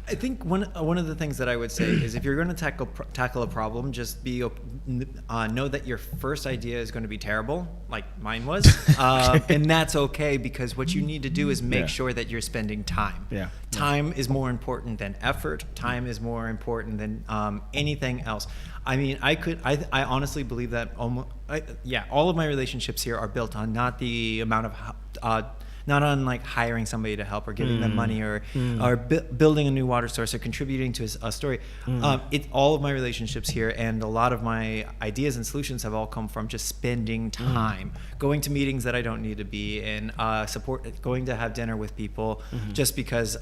I think one of the things that I would say is, if you're going to tackle a problem, just know that your first idea is going to be terrible, like mine was, and that's okay, because what you need to do is make sure that you're spending time. Yeah. Time is more important than effort. Time is more important than anything else. I mean, I honestly believe that all of my relationships here are built on not the amount of not on like hiring somebody to help or giving them money or building a new water source or contributing to a story. All of my relationships here and a lot of my ideas and solutions have all come from just spending time, going to meetings that I don't need to be in, going to have dinner with people, just because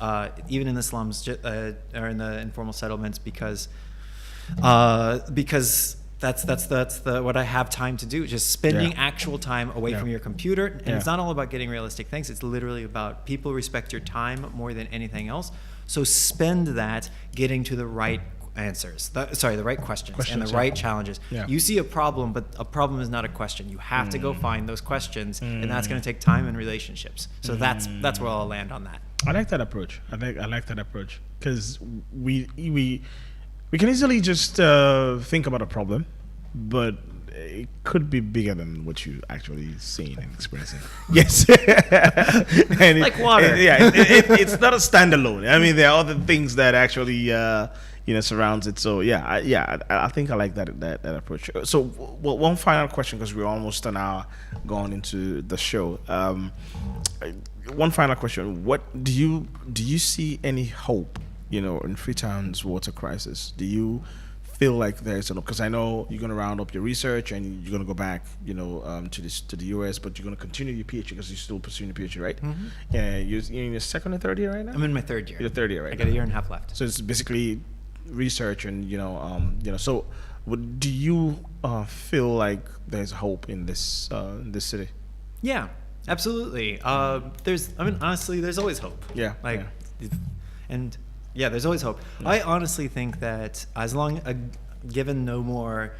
even in the slums or in the informal settlements, because that's what I have time to do. Just spending actual time away from your computer. And it's not all about getting realistic things. It's literally about people respect your time more than anything else. So spend that getting to the right answers. The right questions and the right challenges. Yeah. You see a problem, but a problem is not a question. You have to go find those questions, and that's going to take time and relationships. So that's where I'll land on that. I like that approach. I like that approach, because we can easily just think about a problem, but it could be bigger than what you actually seen and experiencing. Yes. And like water. It's not a standalone. I mean, there are other things that actually surrounds it. So I think I like that approach. So one final question, because we're almost an hour gone into the show. One final question: what do you see any hope in Freetown's water crisis? Do you feel like there's because I know you're going to round up your research and you're going to go back, to the US, but you're going to continue your PhD because you're still pursuing your PhD, right? Mm-hmm. Yeah, you're in your second or third year right now? I'm in my third year. Your third year, right? I got a year and a half left. So it's basically research and So, do you feel like there's hope in this city? Yeah, absolutely. Honestly, there's always hope. Yeah. There's always hope. Yeah. I honestly think that as long, given no more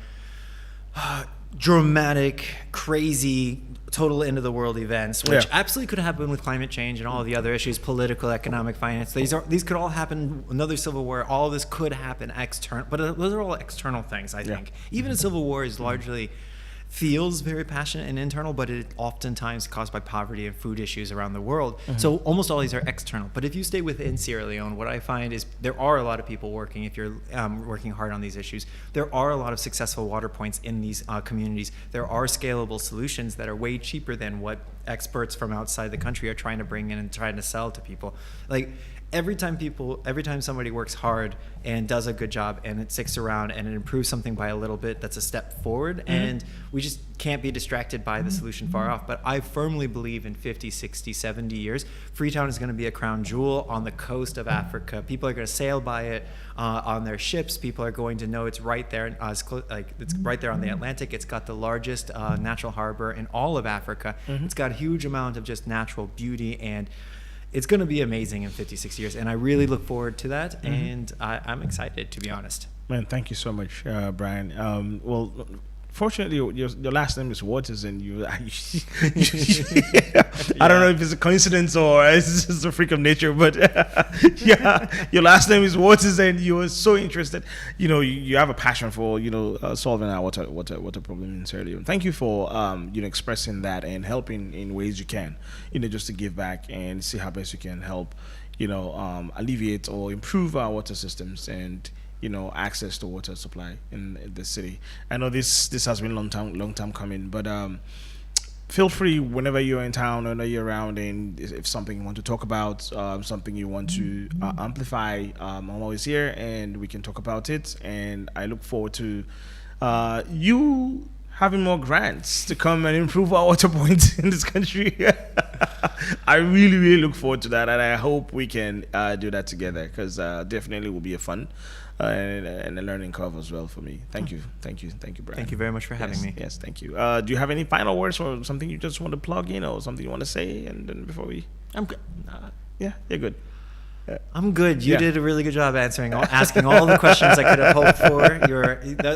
dramatic, crazy, total end of the world events, which absolutely could happen with climate change and all the other issues, political, economic, finance. These could all happen. Another civil war. All of this could happen external, but those are all external things. I think even a civil war is largely feels very passionate and internal, but it oftentimes caused by poverty and food issues around the world. Mm-hmm. So almost all these are external. But if you stay within Sierra Leone, what I find is there are a lot of people working, if you're working hard on these issues. There are a lot of successful water points in these communities. There are scalable solutions that are way cheaper than what experts from outside the country are trying to bring in and trying to sell to people. Like, every time somebody works hard and does a good job and it sticks around and it improves something by a little bit, that's a step forward. Mm-hmm. And we just can't be distracted by the solution far off. But I firmly believe in 50, 60, 70 years, Freetown is going to be a crown jewel on the coast of Africa. People are going to sail by it on their ships. People are going to know it's right there. It's right there on the Atlantic. It's got the largest natural harbor in all of Africa. Mm-hmm. It's got a huge amount of just natural beauty, and it's going to be amazing in 50, 60 years, and I really look forward to that, and I'm excited, to be honest. Man, thank you so much, Brian. Fortunately, your last name is Waters, and you I don't know if it's a coincidence or it's just a freak of nature, but your last name is Waters, and you were so interested. You have a passion for solving our water problem in Sierra Leone. Thank you for expressing that and helping in ways you can. Just to give back and see how best you can help. Alleviate or improve our water systems and access to water supply in the city. I know this has been long time coming, but feel free whenever you're in town or you're around, and if something you want to talk about, something you want to amplify, I'm always here and we can talk about it. And I look forward to you having more grants to come and improve our water points in this country. I really, really look forward to that, and I hope we can do that together, because definitely will be a fun and a learning curve as well for me. Thank you, Brian. Thank you very much for having me. Yes, thank you. Do you have any final words or something you just want to plug in, or something you want to say? And then before we, I'm good. Yeah, you're good. I'm good. You Yeah. did a really good job asking all the questions I could have hoped for.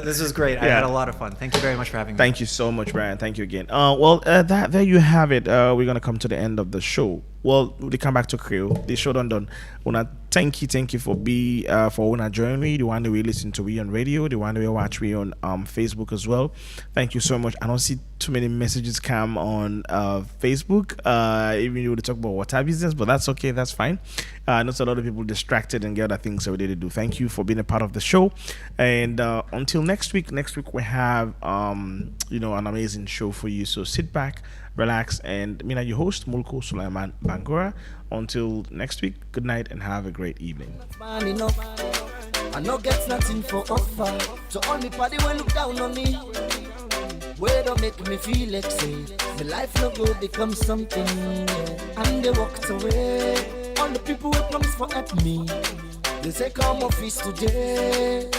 This was great. I Yeah. had a lot of fun. Thank you very much for having me. Thank you so much, Brian. Thank you again. There you have it. We're gonna come to the end of the show. Well, we come back to Creole. The show done. Wanna thank you for joining me. The one that we listen to we on radio, the one that we watch we on Facebook as well. Thank you so much. I don't see too many messages come on Facebook. Even though they talk about water business, but that's okay. That's fine. I know a lot of people distracted and get other things that we need to do. Thank you for being a part of the show. And until next week we have an amazing show for you. So sit back, relax, and your host Mulku Sulaiman Bangura. Until next week, good night and have a great evening. Man enough. I no get nothing for offer. So all me party will look down on me. Where don't make me feel like say my life no go become something. And they walked away. All the people who promise for help me. They say come office today.